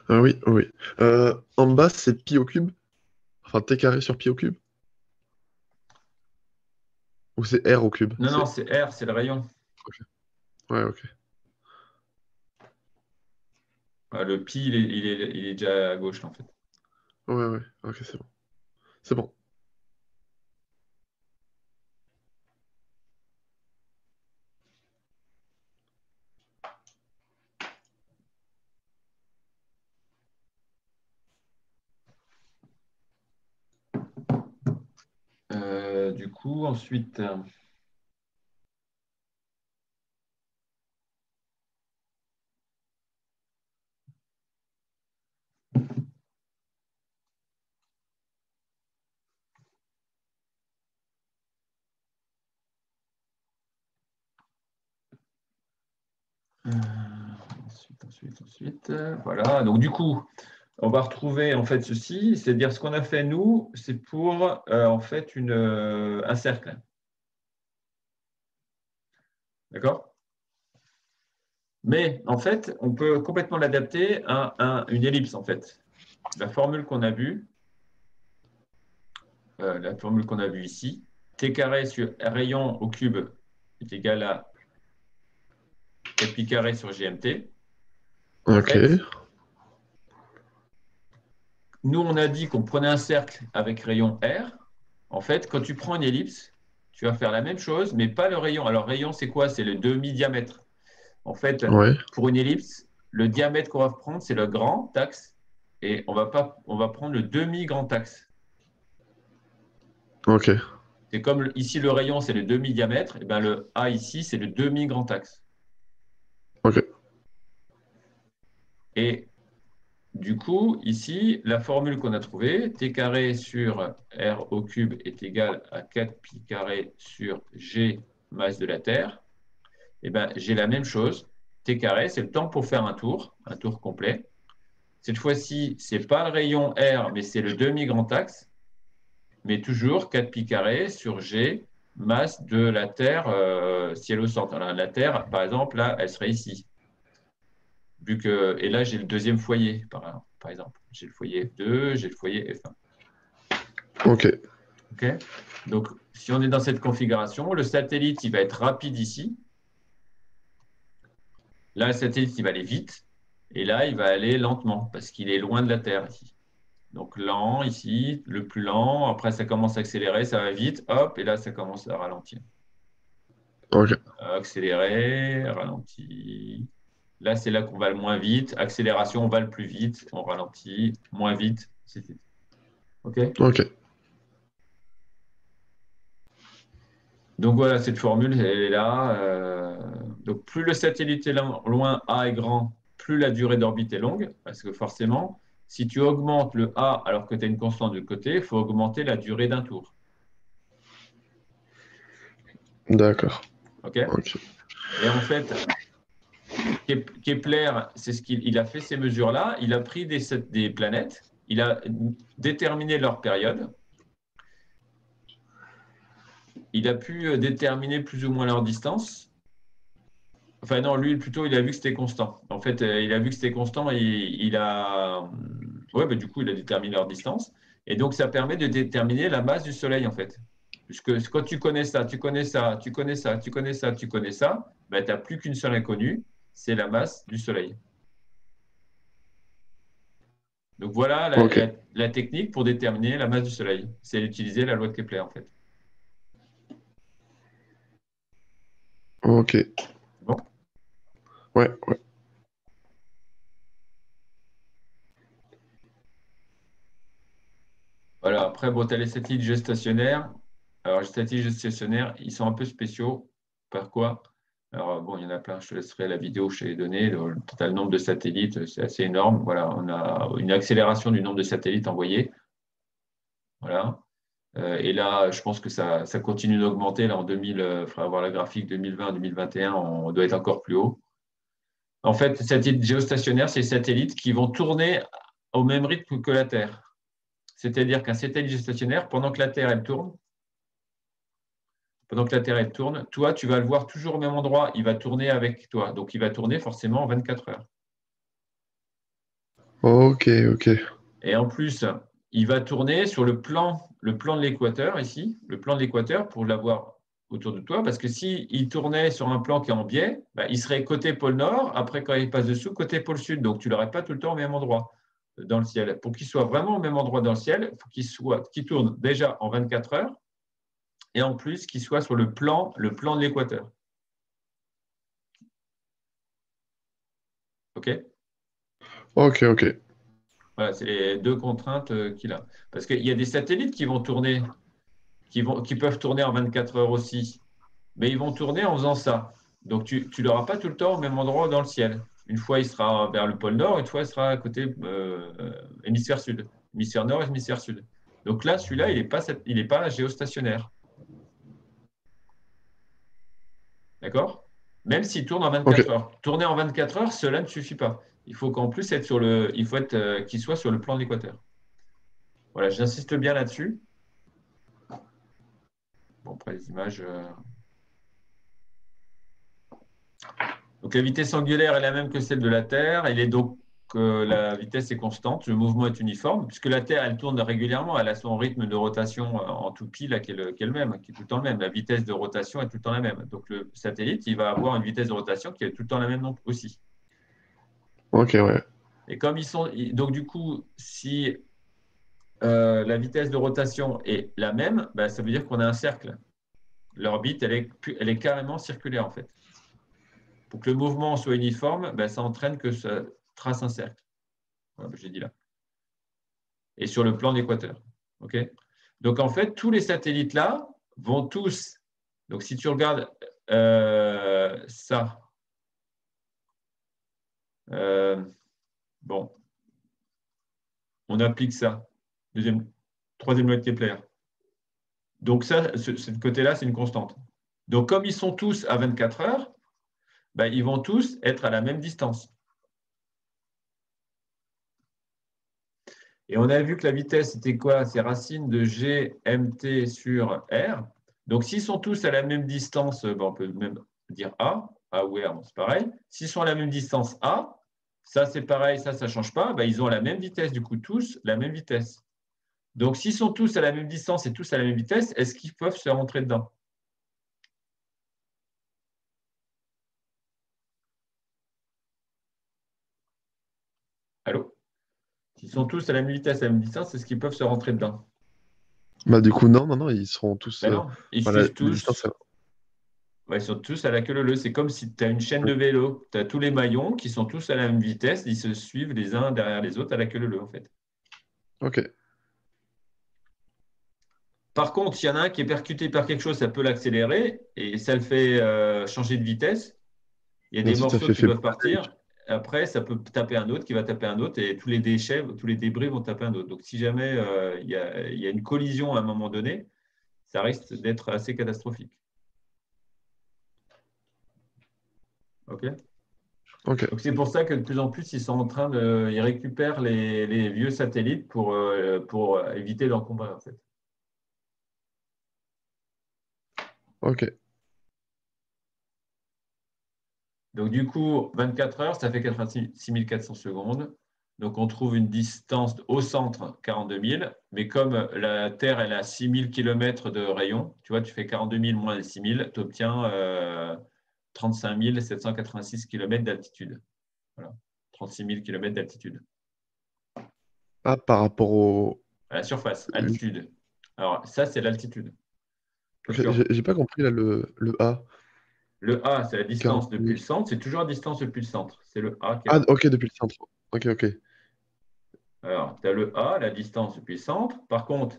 Ah oui, oui. En bas, c'est pi au cube? Enfin, t carré sur pi au cube? Ou c'est r au cube? Non, non, c'est R, c'est le rayon. Ok. Ouais, ok. Ah, le pi, il est déjà à gauche, là, en fait. Ouais, ouais. Ok, c'est bon. C'est bon. Du coup, ensuite, voilà. Donc, du coup, on va retrouver en fait ceci, c'est-à-dire ce qu'on a fait nous, c'est pour en fait un cercle. D'accord? Mais en fait, on peut complètement l'adapter à une ellipse, en fait. La formule qu'on a vue, ici, t carré sur rayon au cube est égal à 4pi carré sur GMT. En Ok. fait, nous, on a dit qu'on prenait un cercle avec rayon R. En fait, quand tu prends une ellipse, tu vas faire la même chose, mais pas le rayon. Alors, rayon, c'est quoi? C'est le demi-diamètre. En fait, Ouais. pour une ellipse, le diamètre qu'on va prendre, c'est le grand axe, et on va prendre le demi-grand axe. Ok. C'est comme ici, le rayon, c'est le demi-diamètre. Et ben, le A ici, c'est le demi-grand axe. Ok. Et du coup, ici, la formule qu'on a trouvée, t carré sur r au cube est égal à 4 pi carré sur g masse de la Terre. Et ben, j'ai la même chose. T carré, c'est le temps pour faire un tour complet. Cette fois-ci, ce n'est pas le rayon R, mais c'est le demi-grand axe. Mais toujours 4 pi carré sur G, masse de la Terre, ciel au centre. Alors, la Terre, par exemple, là, elle serait ici. Et là, j'ai le deuxième foyer, par exemple. J'ai le foyer F2, j'ai le foyer F1. Ok. OK. Donc, si on est dans cette configuration, le satellite, il va être rapide ici. Là, le satellite, il va aller vite. Et là, il va aller lentement parce qu'il est loin de la Terre ici. Donc, lent ici, le plus lent. Après, ça commence à accélérer, ça va vite. Hop, et là, ça commence à ralentir. Ok. Accélérer, ralenti. Là, c'est là qu'on va le moins vite. Accélération, on va le plus vite. On ralentit, moins vite. OK? Ok. Donc, voilà, cette formule, elle est là. Donc, plus le satellite est loin, A est grand, plus la durée d'orbite est longue. Parce que forcément, si tu augmentes le A alors que tu as une constante de côté, il faut augmenter la durée d'un tour. D'accord. OK? Ok. Et en fait, Kepler, c'est ce qu'il a fait ces mesures-là. Il a pris des planètes, il a déterminé leur période, il a pu déterminer plus ou moins leur distance. Enfin non, lui plutôt, il a vu que c'était constant. En fait, il a vu que c'était constant et ouais, bah, du coup, il a déterminé leur distance. Et donc, ça permet de déterminer la masse du Soleil, en fait. Puisque quand tu connais ça, tu connais ça, tu connais ça, tu connais ça, tu connais ça, bah, tu n'as plus qu'une seule inconnue, c'est la masse du Soleil. Donc voilà Ok. la technique pour déterminer la masse du Soleil. C'est d'utiliser la loi de Kepler, en fait. Ok. Bon. Ouais. Ouais. Voilà. Après, bon, tu as les satellites géostationnaires. Alors, les satellites géostationnaires, ils sont un peu spéciaux. Par quoi? Alors, bon, il y en a plein. Je te laisserai la vidéo, je t'ai les donné. Le total nombre de satellites, c'est assez énorme. Voilà, on a une accélération du nombre de satellites envoyés. Voilà. Et là, je pense que ça continue d'augmenter. Là, en 2000, il faudra voir la graphique 2020-2021, on doit être encore plus haut. En fait, les satellites géostationnaires, c'est les satellites qui vont tourner au même rythme que la Terre. C'est-à-dire qu'un satellite géostationnaire, pendant que la Terre elle tourne, toi, tu vas le voir toujours au même endroit. Il va tourner avec toi. Donc, il va tourner forcément 24 heures. Ok. Ok. Et en plus, il va tourner sur le plan de l'équateur ici, le plan de l'équateur pour l'avoir autour de toi. Parce que s'il tournait sur un plan qui est en biais, bah, il serait côté pôle nord. Après, quand il passe dessous, côté pôle sud. Donc, tu ne l'aurais pas tout le temps au même endroit dans le ciel. Pour qu'il soit vraiment au même endroit dans le ciel, il faut qu'il tourne déjà en 24 heures et en plus qu'il soit sur le plan de l'équateur. OK? Ok. Ok. Voilà, c'est les deux contraintes qu'il a. Parce qu'il y a des satellites qui vont tourner, qui peuvent tourner en 24 heures aussi, mais ils vont tourner en faisant ça. Donc, tu ne l'auras pas tout le temps au même endroit dans le ciel. Une fois, il sera vers le pôle Nord, une fois, il sera à côté hémisphère sud. Hémisphère Nord, hémisphère sud. Donc là, celui-là, il est pas géostationnaire. D'accord? Même s'il tourne en Ok. 24 heures. Tourner en 24 heures, cela ne suffit pas. Il faut qu'en plus il faut être qu'il soit sur le plan de l'équateur. Voilà, j'insiste bien là-dessus. Bon, après les images. Donc la vitesse angulaire est la même que celle de la Terre. La vitesse est constante, le mouvement est uniforme, puisque la Terre, elle tourne régulièrement, elle a son rythme de rotation en toupie là, qui est le même, qui est tout le temps le même. La vitesse de rotation est tout le temps la même. Donc le satellite, il va avoir une vitesse de rotation qui est tout le temps la même aussi. Ok. Ouais. Et comme donc du coup, si la vitesse de rotation est la même, bah, ça veut dire qu'on a un cercle. L'orbite, elle est carrément circulaire en fait. Pour que le mouvement soit uniforme, ben, ça entraîne que ça trace un cercle. Voilà, j'ai dit là. Et sur le plan d'équateur. OK? Donc, en fait, tous les satellites-là vont tous… Donc, si tu regardes ça, bon, on applique ça. Troisième loi de Kepler. Donc, ça, ce côté-là, c'est une constante. Donc, comme ils sont tous à 24 heures, ben, ils vont tous être à la même distance. Et on a vu que la vitesse, c'était quoi? C'est racine de g mt sur r. Donc, s'ils sont tous à la même distance, ben, on peut même dire a ou r, c'est pareil. S'ils sont à la même distance a, ça c'est pareil, ça ne change pas, ben, ils ont la même vitesse, du coup, tous la même vitesse. Donc, s'ils sont tous à la même distance et tous à la même vitesse, est-ce qu'ils peuvent se rentrer dedans? Allô? S'ils sont tous à la même vitesse, à la même distance, est-ce qu'ils peuvent se rentrer dedans? Bah, du coup, non, ils seront tous. Ben non, ils Voilà, suivent la distance. tous. Ouais, ils sont tous à la queue leu-leu. C'est comme si tu as une chaîne de vélo. Tu as tous les maillons qui sont tous à la même vitesse. Ils se suivent les uns derrière les autres à la queue leu-leu, en fait. Ok. Par contre, s'il y en a un qui est percuté par quelque chose, ça peut l'accélérer et ça le fait changer de vitesse. Il y a Et des ensuite, ça morceaux fait qui faible. peuvent partir. Après, ça peut taper un autre qui va taper un autre et tous les déchets, tous les débris vont taper un autre. Donc, si jamais il y a une collision à un moment donné, ça risque d'être assez catastrophique. OK? Ok. Donc, c'est pour ça que de plus en plus, ils récupèrent les vieux satellites pour éviter d'encombrer, en fait. Ok. Donc, du coup, 24 heures, ça fait 86 400 secondes. Donc, on trouve une distance au centre, 42 000. Mais comme la Terre, elle a 6 000 km de rayon, tu vois, tu fais 42 000 moins les 6 000, tu obtiens 35 786 km d'altitude. Voilà, 36 000 km d'altitude. Ah, par rapport au. À la surface, altitude. Alors, ça, c'est l'altitude. Ok, Attention. j'ai pas compris là le A. Le A, c'est la distance 40 depuis 000. le centre. C'est toujours la distance depuis le centre. C'est le A qui est Ah, là. ok, depuis le centre. Ok, ok. Alors, tu as le A, la distance depuis le centre. Par contre,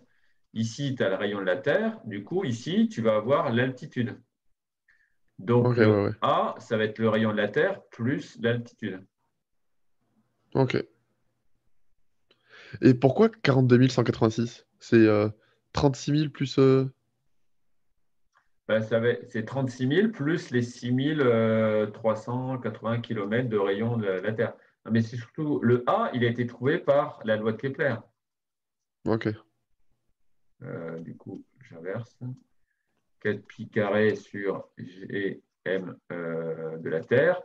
ici, tu as le rayon de la Terre. Du coup, ici, tu vas avoir l'altitude. Donc, Ok, ouais, le ouais. A, ça va être le rayon de la Terre plus l'altitude. Ok. Et pourquoi 42 186? C'est 36 000 plus. Ben, c'est 36 000 plus les 6 380 km de rayon de la Terre. Non, mais c'est surtout le A, il a été trouvé par la loi de Kepler. Ok. Du coup, j'inverse. 4 pi carré sur Gm de la Terre.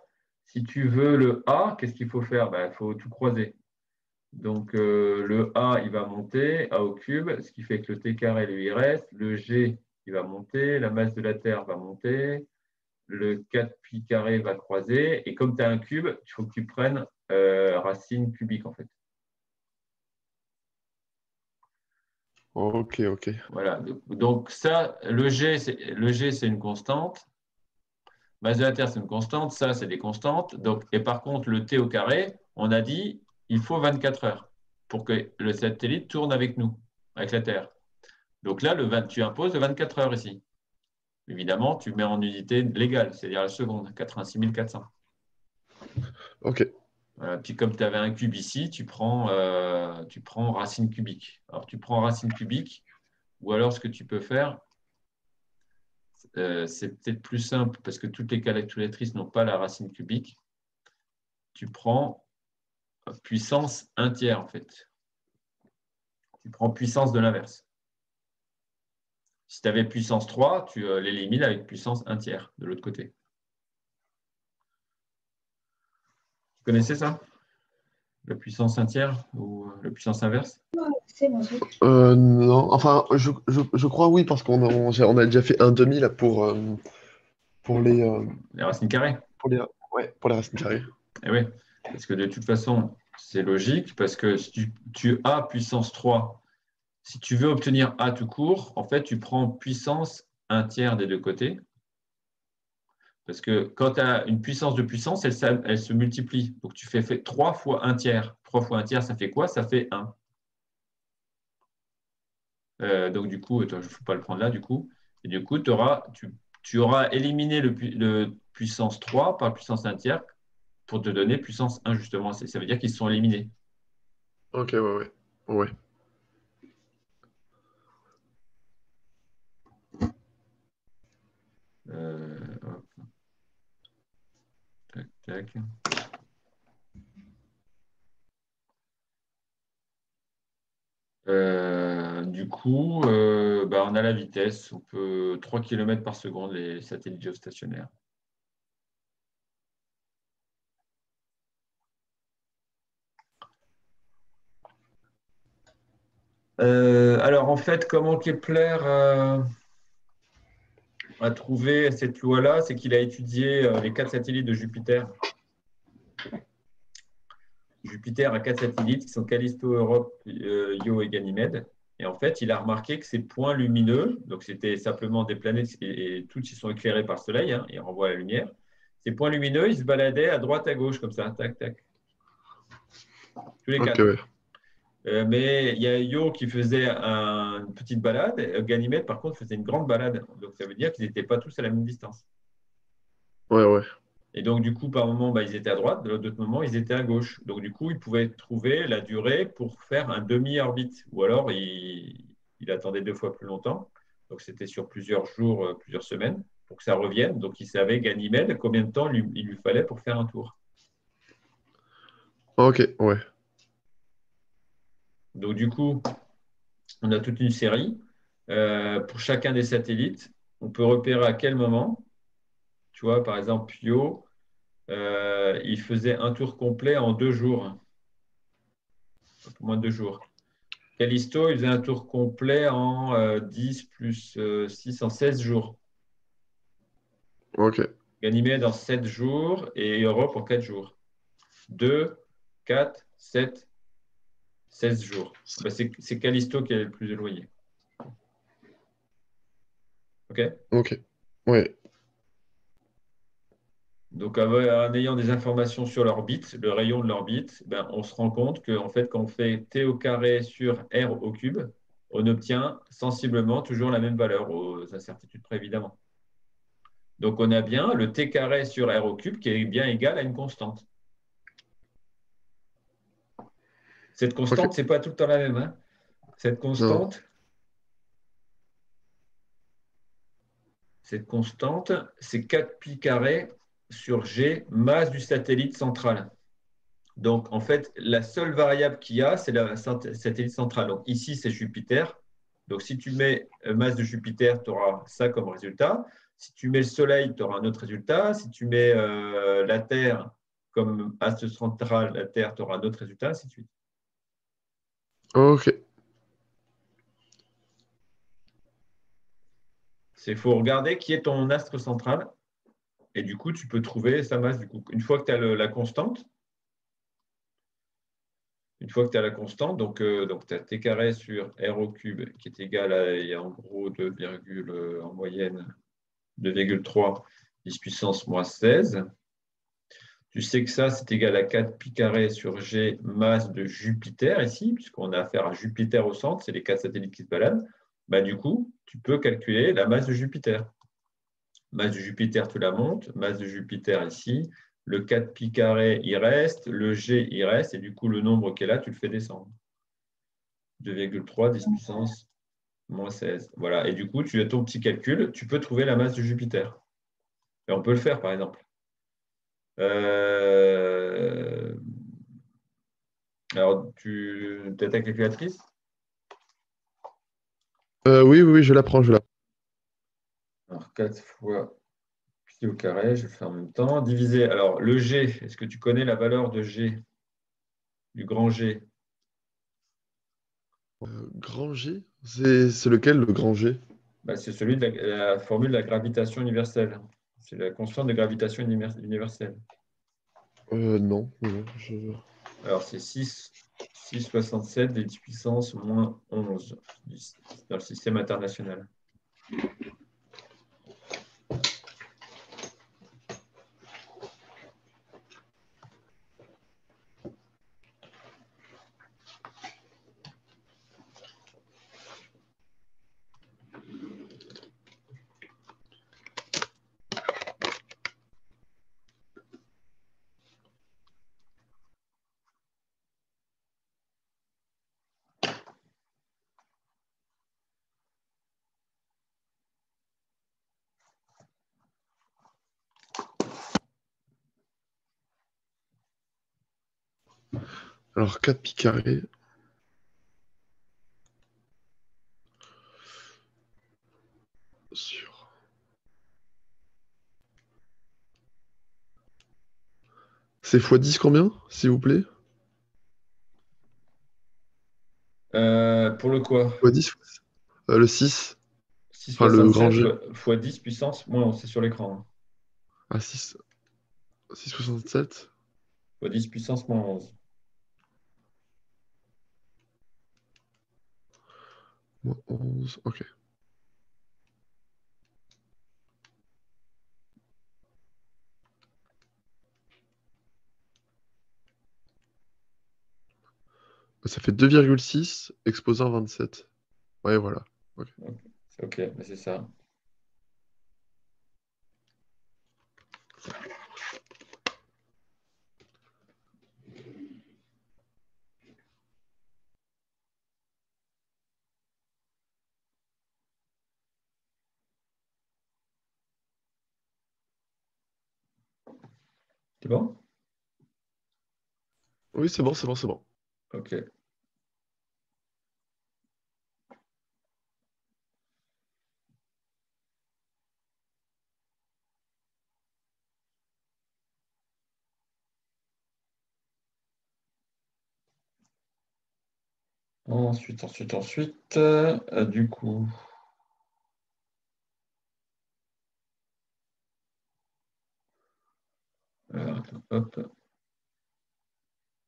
Si tu veux le A, qu'est-ce qu'il faut faire? Ben, il faut tout croiser. Donc, le A, il va monter, A au cube, ce qui fait que le T carré, lui, il reste. Le G, il va monter. La masse de la Terre va monter. Le 4 pi carré va croiser. Et comme tu as un cube, il faut que tu prennes racine cubique, en fait. Ok, ok. Voilà. Donc, ça, le G, c'est une constante. Masse de la Terre, c'est une constante. Ça, c'est des constantes. Donc, et par contre, le T au carré, on a dit, il faut 24 heures pour que le satellite tourne avec nous, avec la Terre. Donc là, tu imposes 24 heures ici. Évidemment, tu mets en unité légale, c'est-à-dire la seconde, 86 400. Ok. Voilà. Puis comme tu avais un cube ici, tu prends racine cubique. Alors, tu prends racine cubique, ou alors ce que tu peux faire, c'est peut-être plus simple, parce que toutes les calculatrices n'ont pas la racine cubique. Tu prends puissance 1 tiers, en fait. Tu prends puissance de l'inverse. Si tu avais puissance 3, tu l'élimines avec puissance 1 tiers de l'autre côté. Vous connaissez ça? La puissance 1 tiers ou la puissance inverse? Non, enfin, je crois oui, parce on a déjà fait un demi là pour Les racines carrées. pour les, ouais, pour les racines carrées. Eh oui, parce que de toute façon, c'est logique, parce que si tu as puissance 3, si tu veux obtenir A tout court, en fait, tu prends puissance 1 tiers des deux côtés. Parce que quand tu as une puissance de puissance, elle se multiplie. Donc, tu fais 3 fois 1 tiers. 3 fois 1 tiers, ça fait quoi? Ça fait 1. Donc, du coup, attends, je ne faut pas le prendre là, du coup. Et du coup, tu auras éliminé le puissance 3 par puissance 1 tiers pour te donner puissance 1, justement. Ça veut dire qu'ils se sont éliminés. Ok, ouais, ouais. Ouais. Hop, tac, tac. Du coup, bah, on a la vitesse. On peut 3 km par seconde, les satellites géostationnaires. Alors, en fait, comment Kepler a trouvé cette loi-là? C'est qu'il a étudié les 4 satellites de Jupiter. Jupiter a 4 satellites qui sont Callisto, Europe, Io et Ganymède. Et en fait, il a remarqué que ces points lumineux, donc c'était simplement des planètes et toutes ils sont éclairées par le Soleil, hein, ils renvoient la lumière. Ces points lumineux, ils se baladaient à droite, à gauche, comme ça, tac, tac, tous les Ok, 4. ouais. Mais il y a Io qui faisait une petite balade, Ganymède, par contre, faisait une grande balade. Donc ça veut dire qu'ils n'étaient pas tous à la même distance. Ouais, ouais. Et donc, du coup, par moment, bah, ils étaient à droite, de d'autres moments, ils étaient à gauche. Donc, du coup, ils pouvaient trouver la durée pour faire un demi-orbite. Ou alors, il attendait 2 fois plus longtemps. Donc, c'était sur plusieurs jours, plusieurs semaines, pour que ça revienne. Donc, il savait, Ganymède, combien de temps il lui fallait pour faire un tour. Ok, ouais. Donc, du coup, on a toute une série. Pour chacun des satellites, on peut repérer à quel moment. Tu vois, par exemple, Io, il faisait un tour complet en 2 jours, un peu moins de 2 jours. Callisto, il faisait un tour complet en 10 plus 6 en 16 jours. Ok. Ganymède en 7 jours et Europe en 4 jours. 2, 4, 7, 16 jours. Ben, c'est Callisto qui est le plus éloigné. OK. Ok. Ouais. Donc, en ayant des informations sur l'orbite, le rayon de l'orbite, ben, on se rend compte que en fait, quand on fait t au carré sur r au cube, on obtient sensiblement toujours la même valeur, aux incertitudes près, évidemment. Donc, on a bien le t carré sur r au cube qui est bien égal à une constante. Cette Ok. constante, ce n'est pas tout le temps la même, hein. Cette Non. constante, c'est 4 pi carré sur g, masse du satellite central. Donc, en fait, la seule variable qu'il y a, c'est la satellite central. Donc, ici, c'est Jupiter. Donc, si tu mets masse de Jupiter, tu auras ça comme résultat. Si tu mets le Soleil, tu auras un autre résultat. Si tu mets la Terre comme astre central, la Terre, tu auras un autre résultat, ainsi de suite. Ok. Il faut regarder qui est ton astre central. Et du coup, tu peux trouver sa masse. Du coup, une fois que tu as la constante, donc tu as t carré sur r au cube qui est égal à, il y a en gros 2, en moyenne 2,3 10 puissance moins 16. Tu sais que ça, c'est égal à 4 pi carré sur g masse de Jupiter ici, puisqu'on a affaire à Jupiter au centre, c'est les 4 satellites qui se baladent. Bah, du coup, tu peux calculer la masse de Jupiter. Masse de Jupiter, tu la montes. Masse de Jupiter ici. Le 4 pi carré, il reste. Le G, il reste. Et du coup, le nombre qui est là, tu le fais descendre. 2,3, 10 puissance moins 16. Voilà. Et du coup, tu as ton petit calcul. Tu peux trouver la masse de Jupiter. Et on peut le faire, par exemple. Alors, tu as ta calculatrice? Oui, oui, oui, je l'apprends, je l'apprends. Alors, 4 fois pi au carré, je fais en même temps. Divisé. Alors, le G, est-ce que tu connais la valeur de G, du grand G? Grand G? C'est lequel, le grand G? Bah, c'est celui de la formule de la gravitation universelle. C'est la constante de gravitation universelle. Non. Non, Alors, c'est 6,67 des 10 puissance moins 11 dans le système international. Alors, 4 pi carré. Sur... C'est x10 combien, s'il vous plaît? Pour le quoi? X10? Le 6. Enfin, le grand 6,67 G. fois 10 puissance, moins c'est sur l'écran, hein. Ah, 6. 6,67. Fois 10 puissance moins 11. Moins 11. Ok. Ça fait 2,6 exposant 27. Ouais, voilà. Ok. Ok, mais c'est ça. C'est bon? Oui, c'est bon, c'est bon, c'est bon. Ok. Ensuite. Du coup. Attends, hop.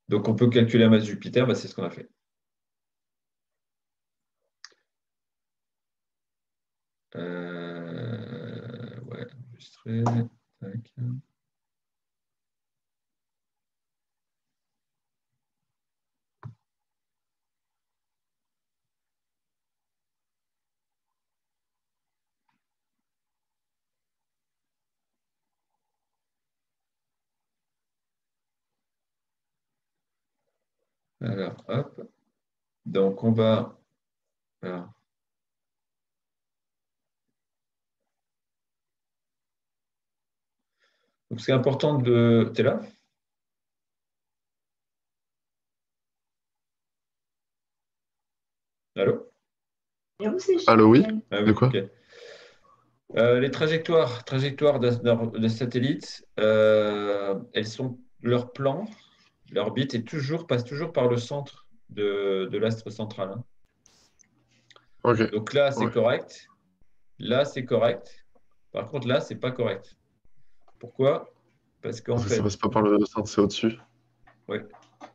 Donc, on peut calculer la masse de Jupiter, bah, c'est ce qu'on a fait. Ouais, enregistré. Tac. Alors, hop. Donc, on va. Alors. Donc, c'est important de. T'es là? Allô? Allô, oui? Ah De oui, quoi? ok. Les trajectoires de satellites, elles sont leur plan, l'orbite passe toujours par le centre de l'astre central, hein. Ok. Donc là, c'est Ouais. correct. Là, c'est correct. Par contre, là, c'est pas correct. Pourquoi? Parce qu'en Parce que ça fait, passe pas par le centre, c'est au-dessus. ouais,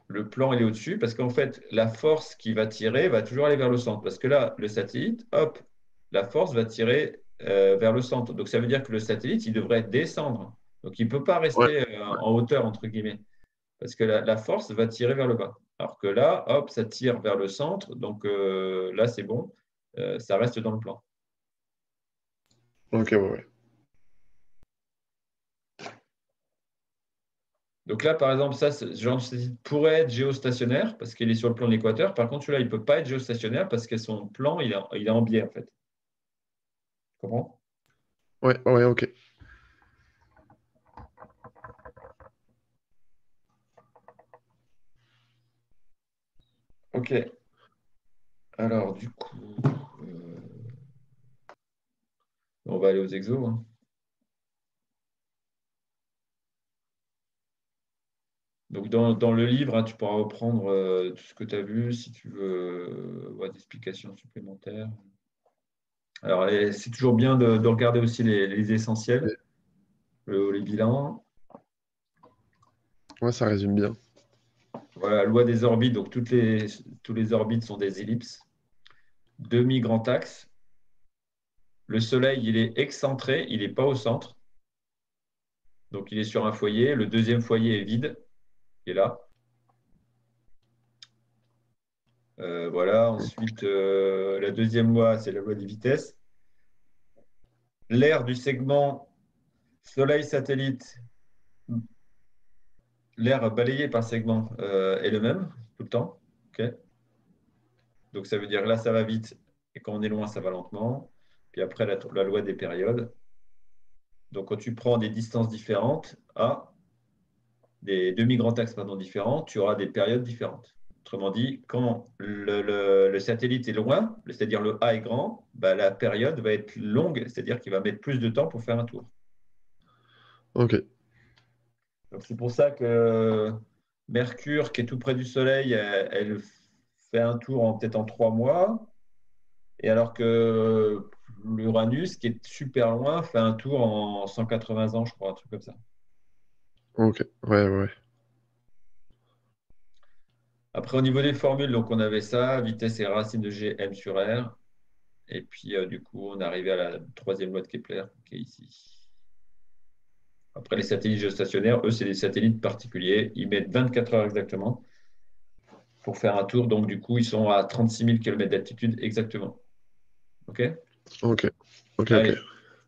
le plan il est au-dessus. Parce qu'en fait, la force qui va tirer va toujours aller vers le centre. Parce que là, le satellite, hop, la force va tirer vers le centre. Donc ça veut dire que le satellite, il devrait descendre. Donc il ne peut pas Ouais. rester en hauteur, entre guillemets. Parce que la force va tirer vers le bas. Alors que là, hop, ça tire vers le centre. Donc là, c'est bon. Ça reste dans le plan. Ok, ouais, ouais. Donc là, par exemple, ça, ce genre de satellite pourrait être géostationnaire parce qu'il est sur le plan de l'équateur. Par contre, celui-là, il ne peut pas être géostationnaire parce que son plan, il est en biais, en fait. Tu comprends? Ouais, ouais, ok. OK. Alors, du coup, on va aller aux exos, hein. Donc, dans le livre, hein, tu pourras reprendre tout ce que tu as vu si tu veux ouais, des explications supplémentaires. Alors, c'est toujours bien de regarder aussi les essentiels, Et- les bilans. Ouais, ça résume bien. Voilà, loi des orbites. Donc, tous les orbites sont des ellipses. Demi-grand axe. Le Soleil, il est excentré, il n'est pas au centre. Donc, il est sur un foyer. Le deuxième foyer est vide, il est là. Voilà. Ensuite, la deuxième loi, c'est la loi des vitesses. L'aire du segment Soleil-satellite, l'aire balayé par segment est le même tout le temps. Ok. Donc, ça veut dire là, ça va vite. Et quand on est loin, ça va lentement. Puis après, la loi des périodes. Donc, quand tu prends des distances différentes, A, des demi-grands axes pardon, différents, tu auras des périodes différentes. Autrement dit, quand le satellite est loin, c'est-à-dire le A est grand, bah, la période va être longue, c'est-à-dire qu'il va mettre plus de temps pour faire un tour. Ok. Donc, c'est pour ça que Mercure, qui est tout près du Soleil, elle fait un tour peut-être en 3 mois, et alors que l'Uranus, qui est super loin, fait un tour en 180 ans, je crois, un truc comme ça. Ok. Ouais, ouais. Après, au niveau des formules, donc on avait ça, vitesse et racine de g, m sur r. Et puis, du coup, on est arrivé à la troisième loi de Kepler, qui est ici. Après, les satellites géostationnaires, eux, c'est des satellites particuliers. Ils mettent 24 heures exactement pour faire un tour. Donc, du coup, ils sont à 36 000 km d'altitude exactement. OK? Ok. Ok, ok. Allez,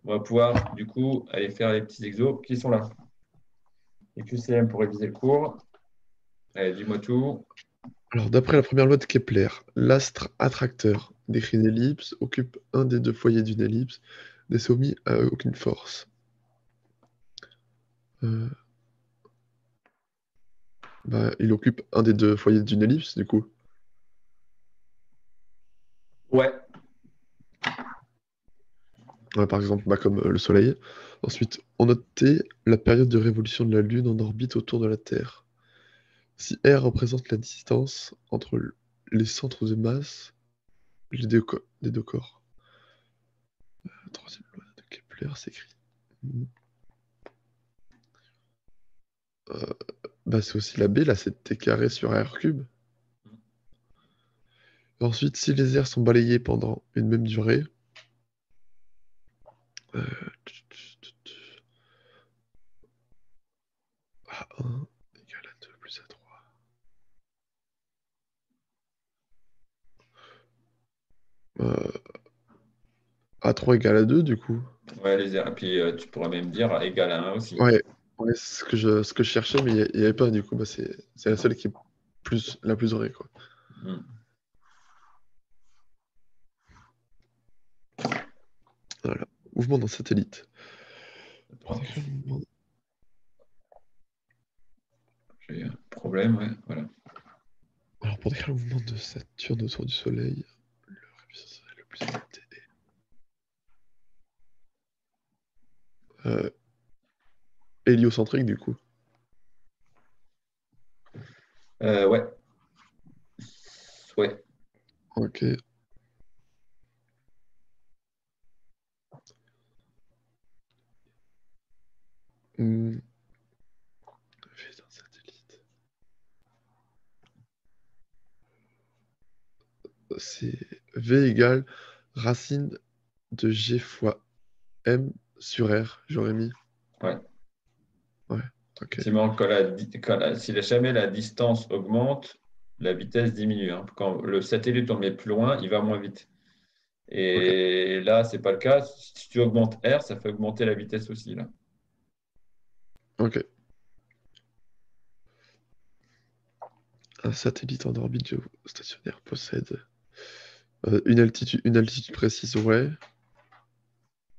on va pouvoir, du coup, aller faire les petits exos qui sont là. Et QCM pour réviser le cours. Allez, dis-moi tout. Alors, d'après la première loi de Kepler, l'astre attracteur décrit une ellipse, occupe un des deux foyers d'une ellipse, n'est soumis à aucune force. Euh, Bah, il occupe un des deux foyers d'une ellipse, du coup. Ouais, Ouais, par exemple, bah, comme le Soleil. Ensuite, on notait la période de révolution de la Lune en orbite autour de la Terre. Si R représente la distance entre les centres de masse des deux corps. La troisième loi de Kepler s'écrit. Euh, Bah, c'est aussi la B, là, c'est T carré sur R cube. Ensuite, si les airs sont balayés pendant une même durée, euh, A1 égale à 2 plus A3. Euh, A3 égale à 2, du coup. ouais, les airs. Et puis, tu pourrais même dire égal à 1 aussi. Ouais, ouais, c'est ce que je cherchais, mais il n'y avait pas, du coup, bah, c'est la seule qui est la plus vraie, quoi. Hmm. Voilà. Mouvement d'un satellite. Pour Attends, décrire le mouvement- j'ai un problème, ouais, voilà. Alors, pour décrire le mouvement de Saturne autour du Soleil, le référentiel le plus adapté est héliocentrique, du coup. Ouais, ouais. Ok. Hmm. Phase d'un satellite. C'est V égale racine de G fois M sur R, j'aurais mis. Ouais. Ouais, ok. Effectivement, si jamais la distance augmente, la vitesse diminue, hein. Quand le satellite, on le met plus loin, il va moins vite. Ok. Et là, ce n'est pas le cas. Si tu augmentes R, ça fait augmenter la vitesse aussi, là. Ok. Un satellite en orbite géostationnaire possède une altitude précise, ouais.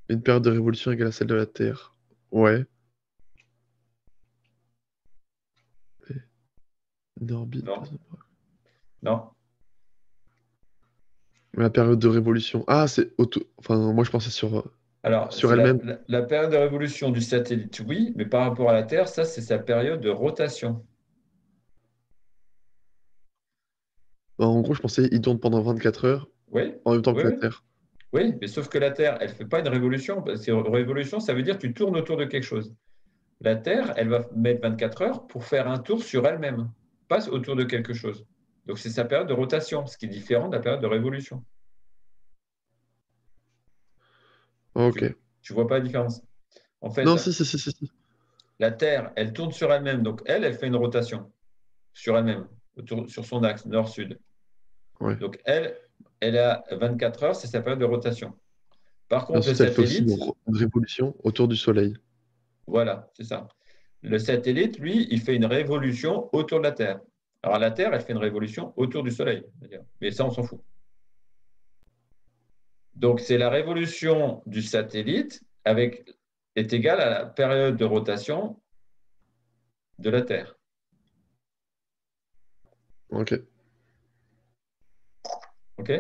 Une période de révolution égale à celle de la Terre. Ouais. Et une orbite. Non, non. Mais la période de révolution. Ah, c'est auto. Enfin, moi je pensais Alors, sur c'est elle-même. la période de révolution du satellite, oui, mais par rapport à la Terre, ça, c'est sa période de rotation. En gros, je pensais il tourne pendant 24 heures Oui, en même temps oui, que la oui. Terre. Oui, mais sauf que la Terre, elle ne fait pas une révolution. Parce que révolution, ça veut dire que tu tournes autour de quelque chose. La Terre, elle va mettre 24 heures pour faire un tour sur elle-même, pas autour de quelque chose. Donc, c'est sa période de rotation, ce qui est différent de la période de révolution. Tu Ok. ne vois pas la différence? En fait, Non, si, si, si, si, si. la Terre, elle tourne sur elle-même. Donc, elle fait une rotation sur elle-même, sur son axe nord-sud. Ouais. Donc, elle a 24 heures, c'est sa période de rotation. Par Et contre, le ensuite, elle fait aussi satellite, une révolution autour du Soleil. voilà, c'est ça. Le satellite, lui, il fait une révolution autour de la Terre. Alors, la Terre, elle fait une révolution autour du Soleil. Mais ça, on s'en fout. Donc, c'est la révolution du satellite est égale à la période de rotation de la Terre. Ok. OK?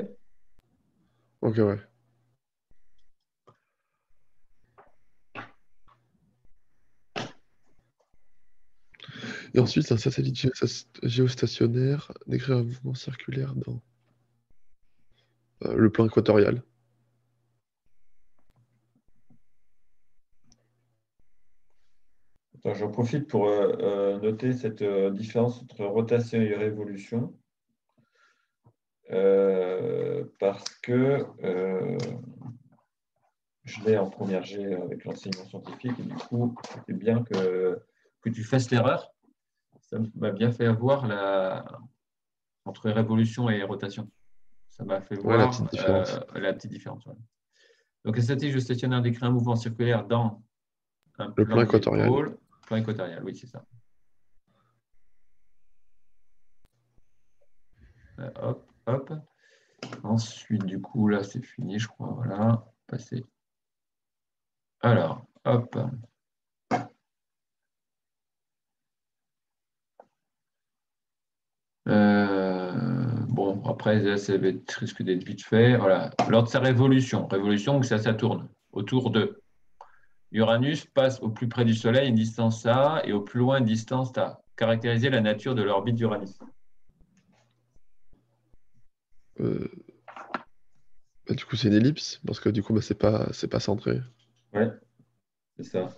Ok, ouais. Et ensuite, un satellite géostationnaire décrit un mouvement circulaire dans le plan équatorial. Attends, j'en profite pour noter cette différence entre rotation et révolution. Parce que je l'ai en première G avec l'enseignement scientifique et du coup, c'était bien que tu fasses l'erreur. Ça m'a bien fait voir entre révolution et rotation. Ça m'a fait Ouais, la voir petite différence. la petite différence. Ouais. Donc, un satellite géostationnaire décrit un mouvement circulaire dans un Le plan plan équatorial. d'épaule, plan équatorial, oui, c'est ça. Hop, hop. Ensuite, du coup, là, c'est fini, je crois. Voilà, passer. Alors, hop. Bon, après, là, ça risque d'être vite fait. Voilà. Lors de sa révolution, révolution, ça tourne autour de Uranus passe au plus près du Soleil une distance A et au plus loin une distance A. Caractériser la nature de l'orbite d'Uranus. Euh, du coup, c'est une ellipse, parce que du coup, bah, c'est pas centré. Ouais, c'est ça.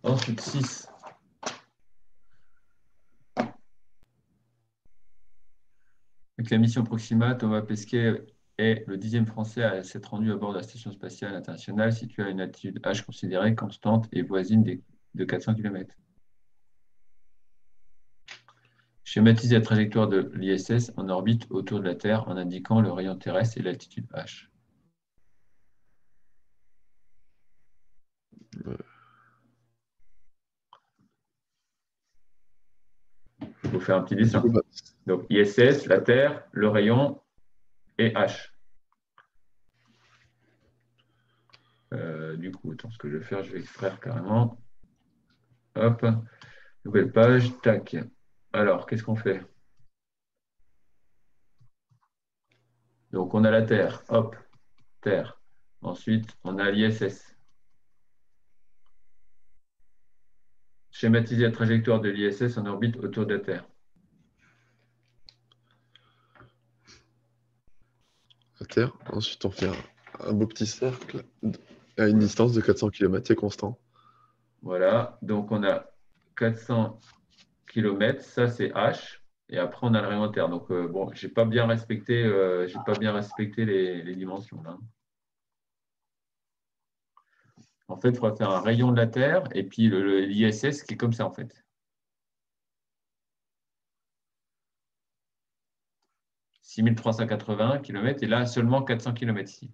Ensuite, 6. Avec la mission Proxima, Thomas Pesquet est le 10e Français à s'être rendu à bord de la Station spatiale internationale située à une altitude H considérée constante et voisine de 400 km. Schématise la trajectoire de l'ISS en orbite autour de la Terre en indiquant le rayon terrestre et l'altitude H. Euh, Il faut faire un petit du coup, dessin. bah, Donc ISS, la Terre, le rayon et H. Du coup, attends, ce que je vais faire, je vais extraire carrément. Hop, nouvelle page, tac. Alors, qu'est-ce qu'on fait? Donc, on a la Terre, hop, Terre. Ensuite, on a l'ISS. Schématiser la trajectoire de l'ISS en orbite autour de la Terre. la Terre. Ensuite, on fait un beau petit cercle à une distance de 400 km, c'est constant. Voilà, donc on a 400 km, ça c'est H, et après on a le rayon Terre. Donc bon, j'ai pas bien respecté les dimensions là. En fait, il faudra faire un rayon de la Terre et puis l'ISS qui est comme ça en fait. 6380 km et là seulement 400 km ici.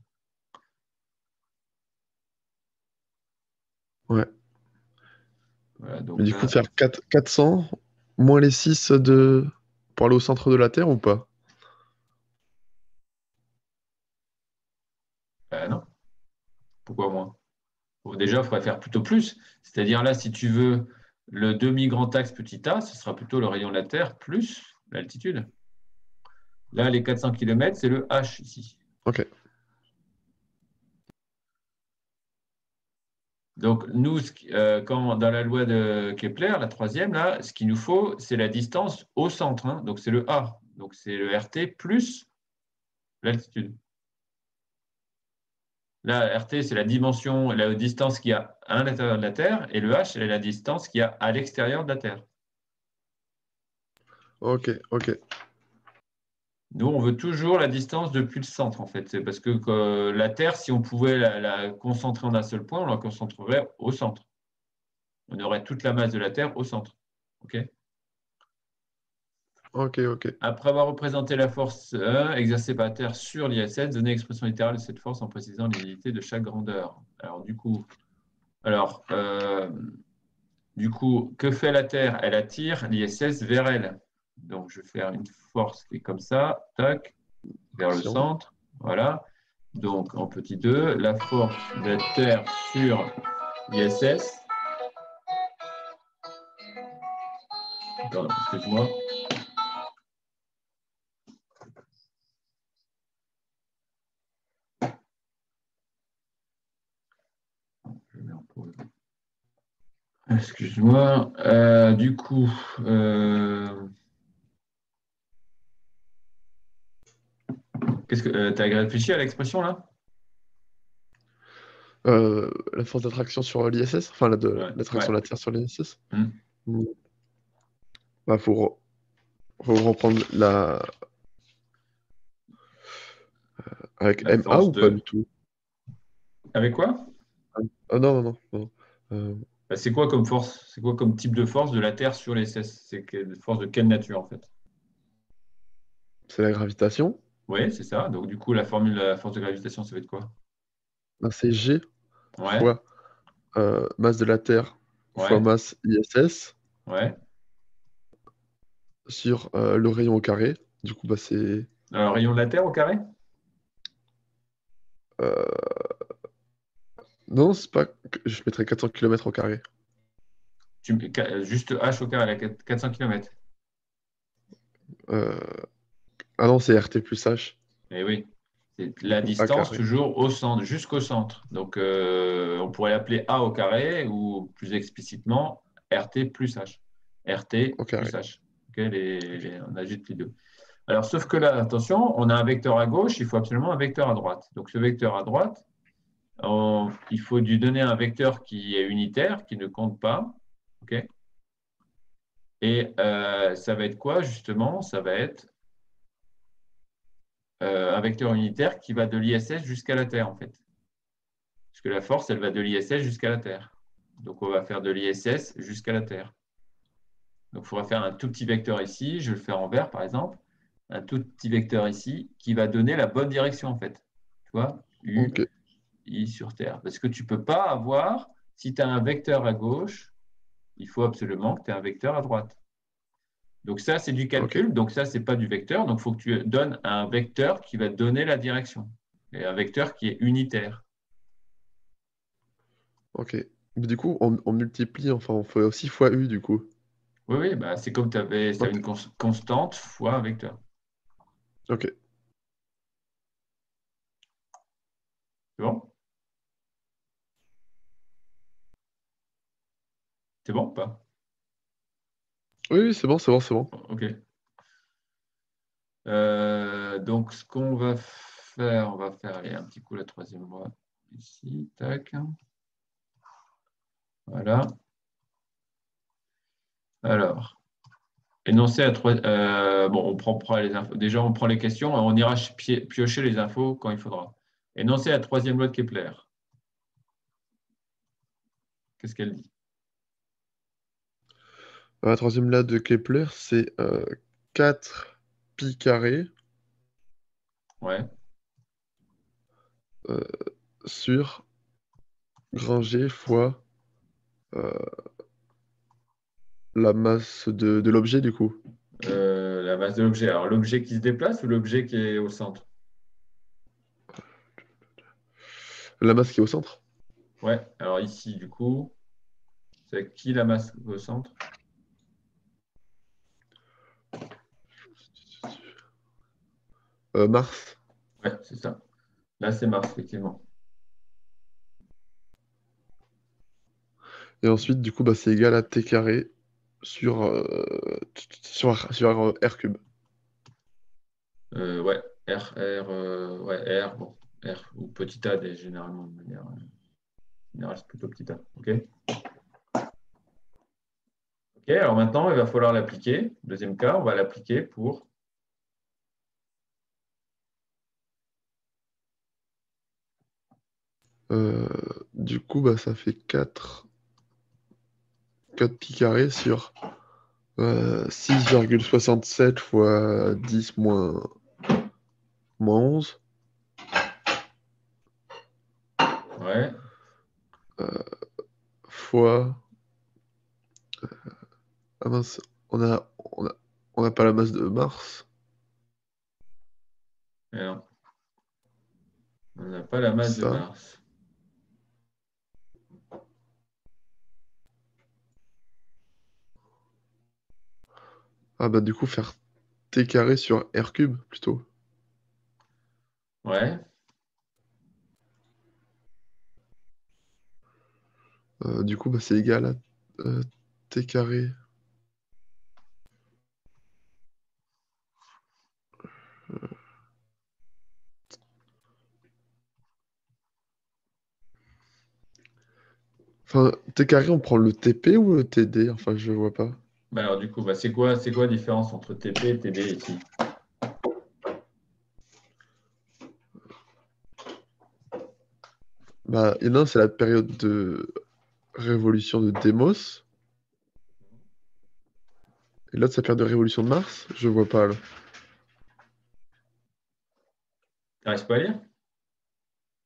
Ouais. Voilà, Mais donc du coup, là, faire 400 moins les 6 pour aller au centre de la Terre ou pas? non, pourquoi moins? Bon, déjà, il faudrait faire plutôt plus. C'est-à-dire là, si tu veux le demi-grand axe petit a, ce sera plutôt le rayon de la Terre plus l'altitude. Là, les 400 km, c'est le H ici. Ok. Donc, nous, quand, dans la loi de Kepler, la troisième, là, ce qu'il nous faut, c'est la distance au centre. Hein. Donc, c'est le A. Donc, c'est le RT plus l'altitude. Là, RT, c'est la dimension, la distance qu'il y a à l'intérieur de la Terre, et le H, c'est la distance qu'il y a à l'extérieur de la Terre. Ok, ok. Nous, on veut toujours la distance depuis le centre, en fait. C'est parce que la Terre, si on pouvait la concentrer en un seul point, on la concentrerait au centre. On aurait toute la masse de la Terre au centre. OK? Ok, ok. Après avoir représenté la force E exercée par la Terre sur l'ISS, donnez l'expression littérale de cette force en précisant les unités de chaque grandeur. Du coup, que fait la Terre? Elle attire l'ISS vers elle. Donc, je vais faire une force qui est comme ça, tac, vers le Action. centre. Voilà. Donc, en petit 2, la force de Terre sur l'ISS. Attends, excuse-moi. Je mets en pause. Excuse-moi. Du coup, qu'est-ce que tu as réfléchi à l'expression là? La force d'attraction sur l'ISS, enfin Ouais, l'attraction ouais. de la Terre sur l'ISS. Hmm. Bah, faut reprendre avec La MA force ou pas de. du tout? Avec quoi? Ah non, non, non, non. Euh, Bah, c'est quoi comme force? C'est quoi comme type de force de la Terre sur l'ISS? C'est force de quelle nature en fait? c'est la gravitation. Oui, c'est ça. Donc, du coup, la formule de la force de gravitation, ça va être quoi? Bah, c'est G Ouais, fois masse de la Terre fois ouais, masse ISS ouais. sur le rayon au carré. Du coup, bah, c'est. Alors, rayon de la Terre au carré? euh, Non, c'est pas. Je mettrais 400 km au carré. Tu mets juste H au carré, à 400 km. Euh, Ah non, c'est RT plus H. Eh oui, c'est Du la coup, A distance carré. toujours au centre, jusqu'au centre. Donc, on pourrait l'appeler A au carré ou plus explicitement RT plus H. RT Au plus carré. H. Ok, Ok. on ajoute les deux. Alors, sauf que là, attention, on a un vecteur à gauche, il faut absolument un vecteur à droite. Donc, ce vecteur à droite, il faut lui donner un vecteur qui est unitaire, qui ne compte pas. Ok. Et ça va être quoi, justement? Ça va être un vecteur unitaire qui va de l'ISS jusqu'à la Terre, en fait. Parce que la force, elle va de l'ISS jusqu'à la Terre. Donc, on va faire de l'ISS jusqu'à la Terre. Donc, il faudra faire un tout petit vecteur ici. Je vais le faire en vert, par exemple. Un tout petit vecteur ici qui va donner la bonne direction, en fait. Tu vois, U, Ok. I sur Terre. Parce que tu ne peux pas avoir, si tu as un vecteur à gauche, il faut absolument que tu aies un vecteur à droite. Donc, ça, c'est du Ok. calcul. Donc, ça, ce n'est pas du vecteur. Donc, il faut que tu donnes un vecteur qui va donner la direction. Et un vecteur qui est unitaire. Ok. Mais du coup, on multiplie, enfin, on fait aussi fois U, du coup. Oui, oui, bah, c'est comme tu avais, Ok. une constante fois un vecteur. Ok. C'est bon? C'est bon ou pas? Oui, oui, c'est bon, c'est bon, c'est bon. OK. Donc, ce qu'on va faire, on va faire allez, un petit coup la troisième voie ici. Tac. Voilà. Alors, énoncer à trois. Bon, prend les infos. Déjà, on prend les questions et on ira piocher les infos quand il faudra. Énoncer la troisième loi de Kepler. Qu'est-ce qu'elle dit? La troisième là de Kepler, c'est 4 pi carré Ouais. euh, sur grand G fois euh, la masse de l'objet, du coup. La masse de l'objet. Alors, l'objet qui se déplace ou l'objet qui est au centre? La masse qui est au centre. Ouais. Alors, ici, du coup, c'est qui la masse au centre? Mars. Ouais, c'est ça. Là, c'est Mars, effectivement. Et ensuite, du coup, bah, c'est égal à t carré sur, sur R cube. Ouais, ouais, R, bon, R ou petit a, généralement, de manière générale, c'est plutôt petit a. OK? OK, alors maintenant, il va falloir l'appliquer. Deuxième cas, on va l'appliquer pour. Euh, du coup, bah, ça fait 4 pi carré sur 6,67 fois 10 moins 11 Ouais, fois. Ah mince, on a pas la masse de Mars. et non. On n'a pas la masse de Ça. Mars. Ah bah du coup, faire t carré sur r cube, plutôt. Ouais. Du coup, bah, c'est égal à t carré. Enfin, t carré, on prend le TP ou le TD? Enfin, je vois pas. Bah alors du coup, bah, c'est quoi la différence entre TP et TD ici? Bah, il y en a un, c'est la période de révolution de Démos. Et l'autre, c'est la période de révolution de Mars. Je vois pas, là. T'arrives pas à lire?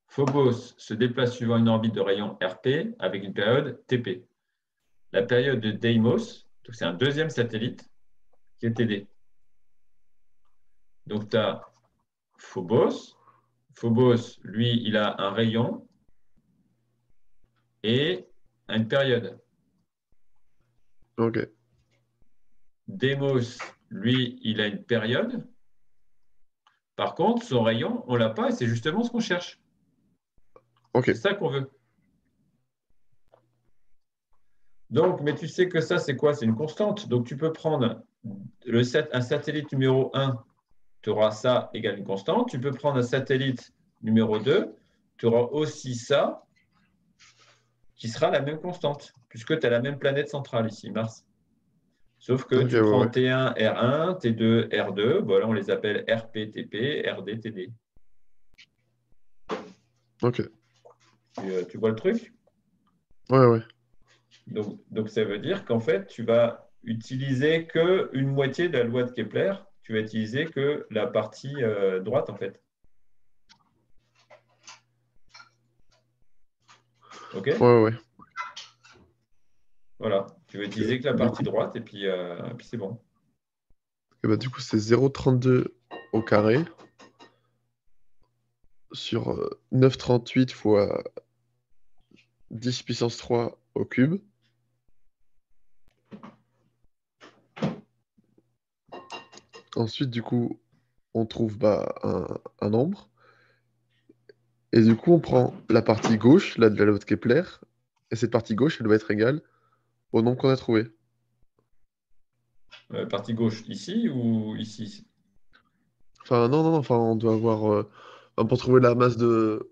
Phobos se déplace suivant une orbite de rayon RP avec une période TP. La période de Deimos, donc c'est un deuxième satellite qui est TD. Donc tu as Phobos. Phobos, lui, il a un rayon et une période. Ok. Deimos, lui, il a une période. Par contre, son rayon, on l'a pas et c'est justement ce qu'on cherche. Ok. C'est ça qu'on veut. Donc, mais tu sais que ça, c'est quoi? C'est une constante. Donc, tu peux prendre un satellite numéro un, tu auras ça égale une constante. Tu peux prendre un satellite numéro 2, tu auras aussi ça qui sera la même constante, puisque tu as la même planète centrale ici, Mars. Sauf que Ok, tu ouais, prends ouais. T1, R1, T2, R2, bon, là on les appelle RP, TP, RD, TD. Ok. Tu vois le truc? Ouais, ouais. Donc, ça veut dire qu'en fait, tu vas utiliser qu'une moitié de la loi de Kepler, tu vas utiliser que la partie droite, en fait. OK? Ouais, ouais. Voilà. Tu vas Ok. utiliser que la Du partie coup, droite et puis c'est bon. bah, du coup c'est 0,32 au carré sur 9,38 fois 10 puissance 3 au cube. Ensuite, du coup, on trouve bah, un nombre. Et du coup, on prend la partie gauche, là, de la loi de Kepler. Et cette partie gauche, elle doit être égale au nombre qu'on a trouvé. Partie gauche, ici ou ici? Enfin, non, non, non, enfin, on doit avoir... pour trouver la masse de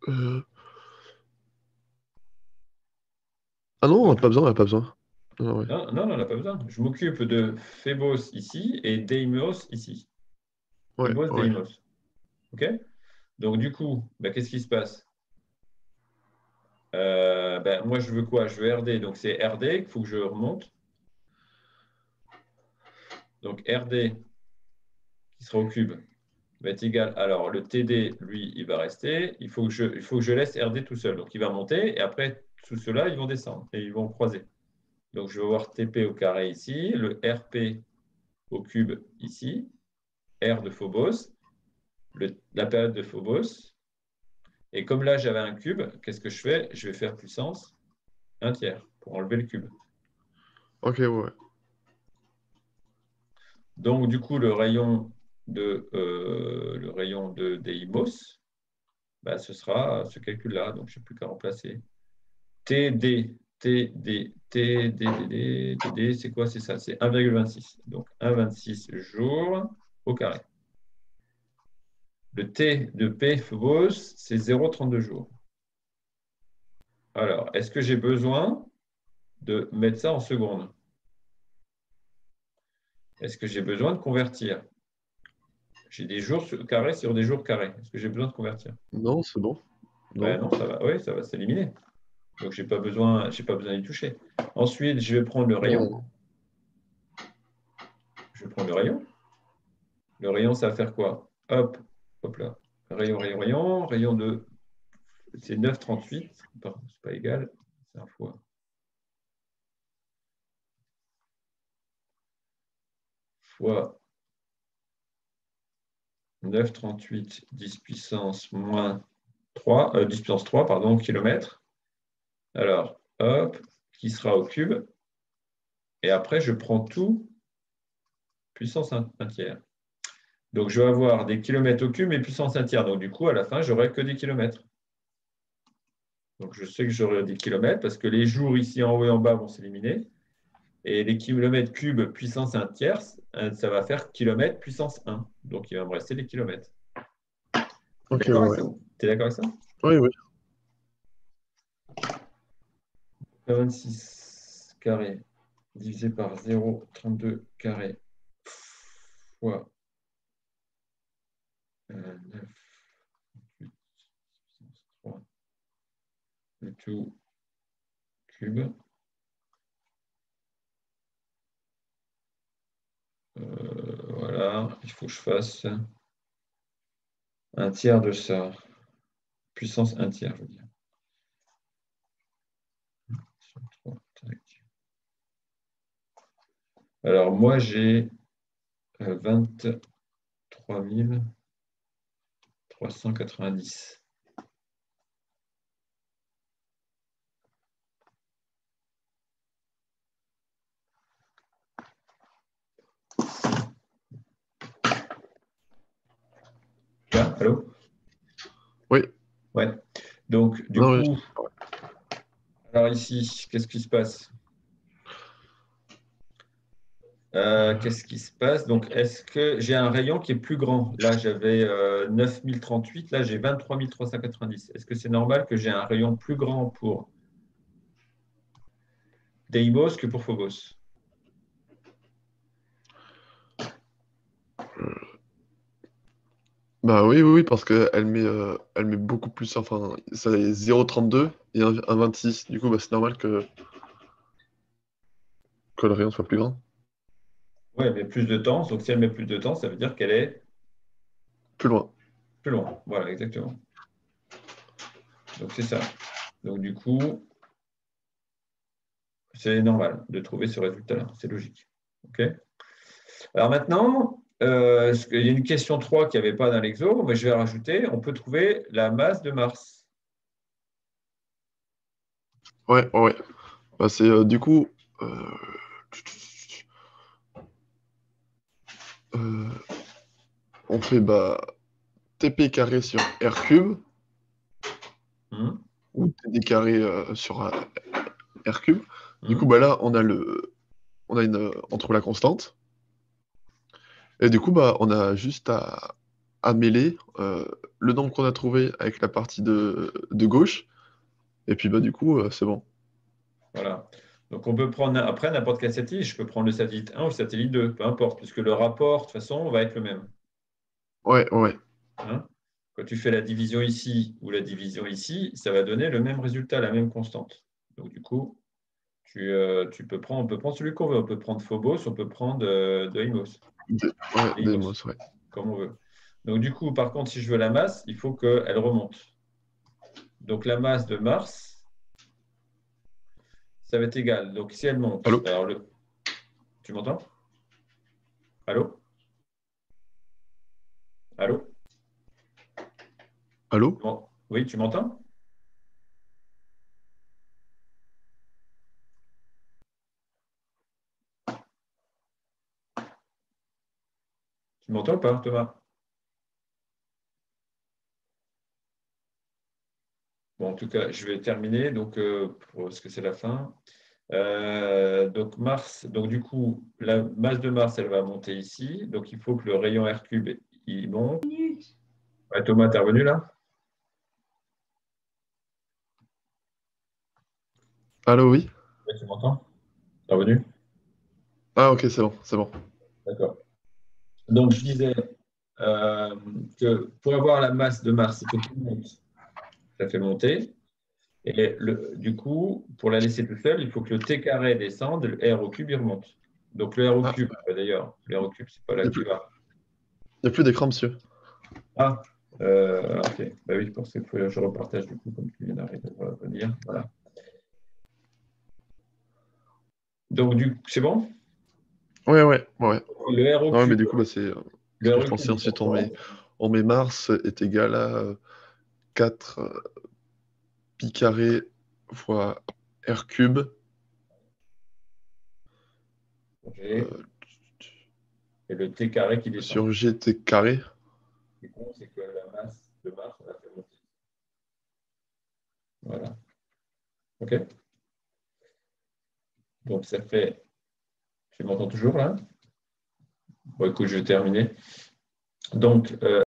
euh, Ah non, on n'a Donc, pas besoin, on n'a pas besoin. Ah ouais. non, non, on n'a pas besoin. Je m'occupe de Phébos ici et Deimos ici. Ouais, Phébos, ouais. Deimos. OK? Donc, du coup, bah, qu'est-ce qui se passe? Ben, moi, je veux quoi? Je veux RD. Donc, c'est RD qu'il faut que je remonte. Donc, RD qui sera au cube va être égal. Alors, le TD, lui, il va rester. Il faut que je laisse RD tout seul. Donc, il va monter et après, tout cela, ils vont descendre et ils vont croiser. Donc, je vais avoir TP au carré ici, le RP au cube ici, R de Phobos, la période de Phobos. Et comme là, j'avais un cube, qu'est-ce que je fais? Je vais faire puissance 1/3 pour enlever le cube. Ok, ouais. Donc, du coup, le rayon de Deimos, bah, ce sera ce calcul-là. Donc, je n'ai plus qu'à remplacer. TD, TD, TD, TD, c'est quoi? C'est ça, c'est 1,26. Donc, 1,26 jours au carré. Le T de P Phobos, c'est 0,32 jours. Alors, est-ce que j'ai besoin de mettre ça en secondes? Est-ce que j'ai besoin de convertir? J'ai des jours carrés sur des jours carrés. Est-ce que j'ai besoin de convertir? Non, c'est bon. Ben Non. non, ça va, oui, ça va s'éliminer. Donc, j'ai pas besoin d'y toucher. Ensuite, je vais prendre le rayon. Non. Je vais prendre le rayon. Le rayon, ça va faire quoi? Hop, hop là. Rayon, rayon, rayon. Rayon de. C'est 9,38. Pardon, c'est pas égal. C'est un fois. Fois 9,38 10 puissance moins 3, 10 puissance 3, pardon, kilomètres. Alors, hop, qui sera au cube. Et après, je prends tout puissance 1 tiers. Donc, je vais avoir des kilomètres au cube et puissance 1 tiers. Donc, du coup, à la fin, j'aurai que des kilomètres. Donc, je sais que j'aurai des kilomètres parce que les jours ici en haut et en bas vont s'éliminer. Et les kilomètres cubes puissance 1 tiers, ça va faire kilomètres puissance 1. Donc, il va me rester les kilomètres. Ok, D'accord avec ouais. ça? Tu es d'accord avec ça? Oui, oui. 26 carré divisé par 0,32 carré fois 9, 8, 3, le tout cube. Voilà, il faut que je fasse un tiers de ça. Puissance 1 tiers, je veux dire. Alors, moi, j'ai 23 390. Là, allô? Oui. Ouais. Donc, du Non, oui. coup, alors ici, qu'est-ce qui se passe? Qu'est-ce qui se passe? Donc, est-ce que j'ai un rayon qui est plus grand? Là, j'avais 9038, là, j'ai 23 390. Est-ce que c'est normal que j'ai un rayon plus grand pour Deimos que pour Phobos? Bah oui, oui, oui, parce elle met beaucoup plus, enfin, ça est 0,32 et 1,26. Du coup, bah, c'est normal que le rayon soit plus grand. Oui, elle met plus de temps. Donc, si elle met plus de temps, ça veut dire qu'elle est Plus loin. plus loin. Voilà, exactement. Donc, c'est ça. Donc, du coup, c'est normal de trouver ce résultat-là. C'est logique. OK? Alors maintenant, il y a une question 3 qu'il n'y avait pas dans l'exo, mais je vais rajouter. On peut trouver la masse de Mars. Ouais, ouais. Bah, c'est du coup, euh, euh, on fait bah, TP carré sur R cube Hmm, ou TD carré sur R cube. Du coup, hmm. bah là, on a on trouve la constante. Et du coup, bah, on a juste à mêler le nombre qu'on a trouvé avec la partie de gauche. Et puis, bah, du coup, c'est bon. Voilà. Donc, on peut prendre après n'importe quel satellite. Je peux prendre le satellite 1 ou le satellite 2, peu importe, puisque le rapport, de toute façon, va être le même. Ouais, ouais. Hein. Quand tu fais la division ici ou la division ici, ça va donner le même résultat, la même constante. Donc, du coup, on peut prendre celui qu'on veut. On peut prendre Phobos, on peut prendre Deimos, Ouais, Deimos, Deimos, ouais. comme on veut. Donc, du coup, par contre, si je veux la masse, il faut qu'elle remonte. Donc, la masse de Mars, ça va être égal. Donc, si elle monte, Allô? alors tu m'entends? Allô? Allô? Allô? Bon. Oui, tu m'entends? Tu m'entends ou pas, Thomas? Bon, en tout cas, je vais terminer, donc, parce que c'est la fin. Donc, Mars, donc du coup, la masse de Mars, elle va monter ici. Donc, il faut que le rayon R cube, il monte. Ouais, Thomas, t'es revenu là? Allô, oui? Ouais, tu m'entends? T'es revenu? Ah, ok, c'est bon, c'est bon. D'accord. Donc, je disais euh, que pour avoir la masse de Mars, il faut qu'il monte. Ça fait monter. Et du coup, pour la laisser tout seul, il faut que le T carré descende, le R au cube, il remonte. Donc, le R au Ah, cube, d'ailleurs, le R au cube, c'est pas là il qui va. n'y a plus d'écran, monsieur. Ah, ok. Bah oui, je pensais que je repartage du coup, comme tu viens d'arriver de revenir. Voilà. Donc, c'est bon? Ouais, ouais, ouais. Le R au Non, mais cube. du coup, bah, c'est ce Le que R je au cube, pensais il fait ensuite. On met, quoi? on met Mars est égal à 4 pi carré fois r cube. G, et le T carré qui descend. Sur gt carré. Ce qui est con, c'est que la masse de Mars, on l'a fait monter. Voilà. OK? Donc, ça fait... Tu m'entends toujours là? Bon, écoute, je vais terminer. Donc,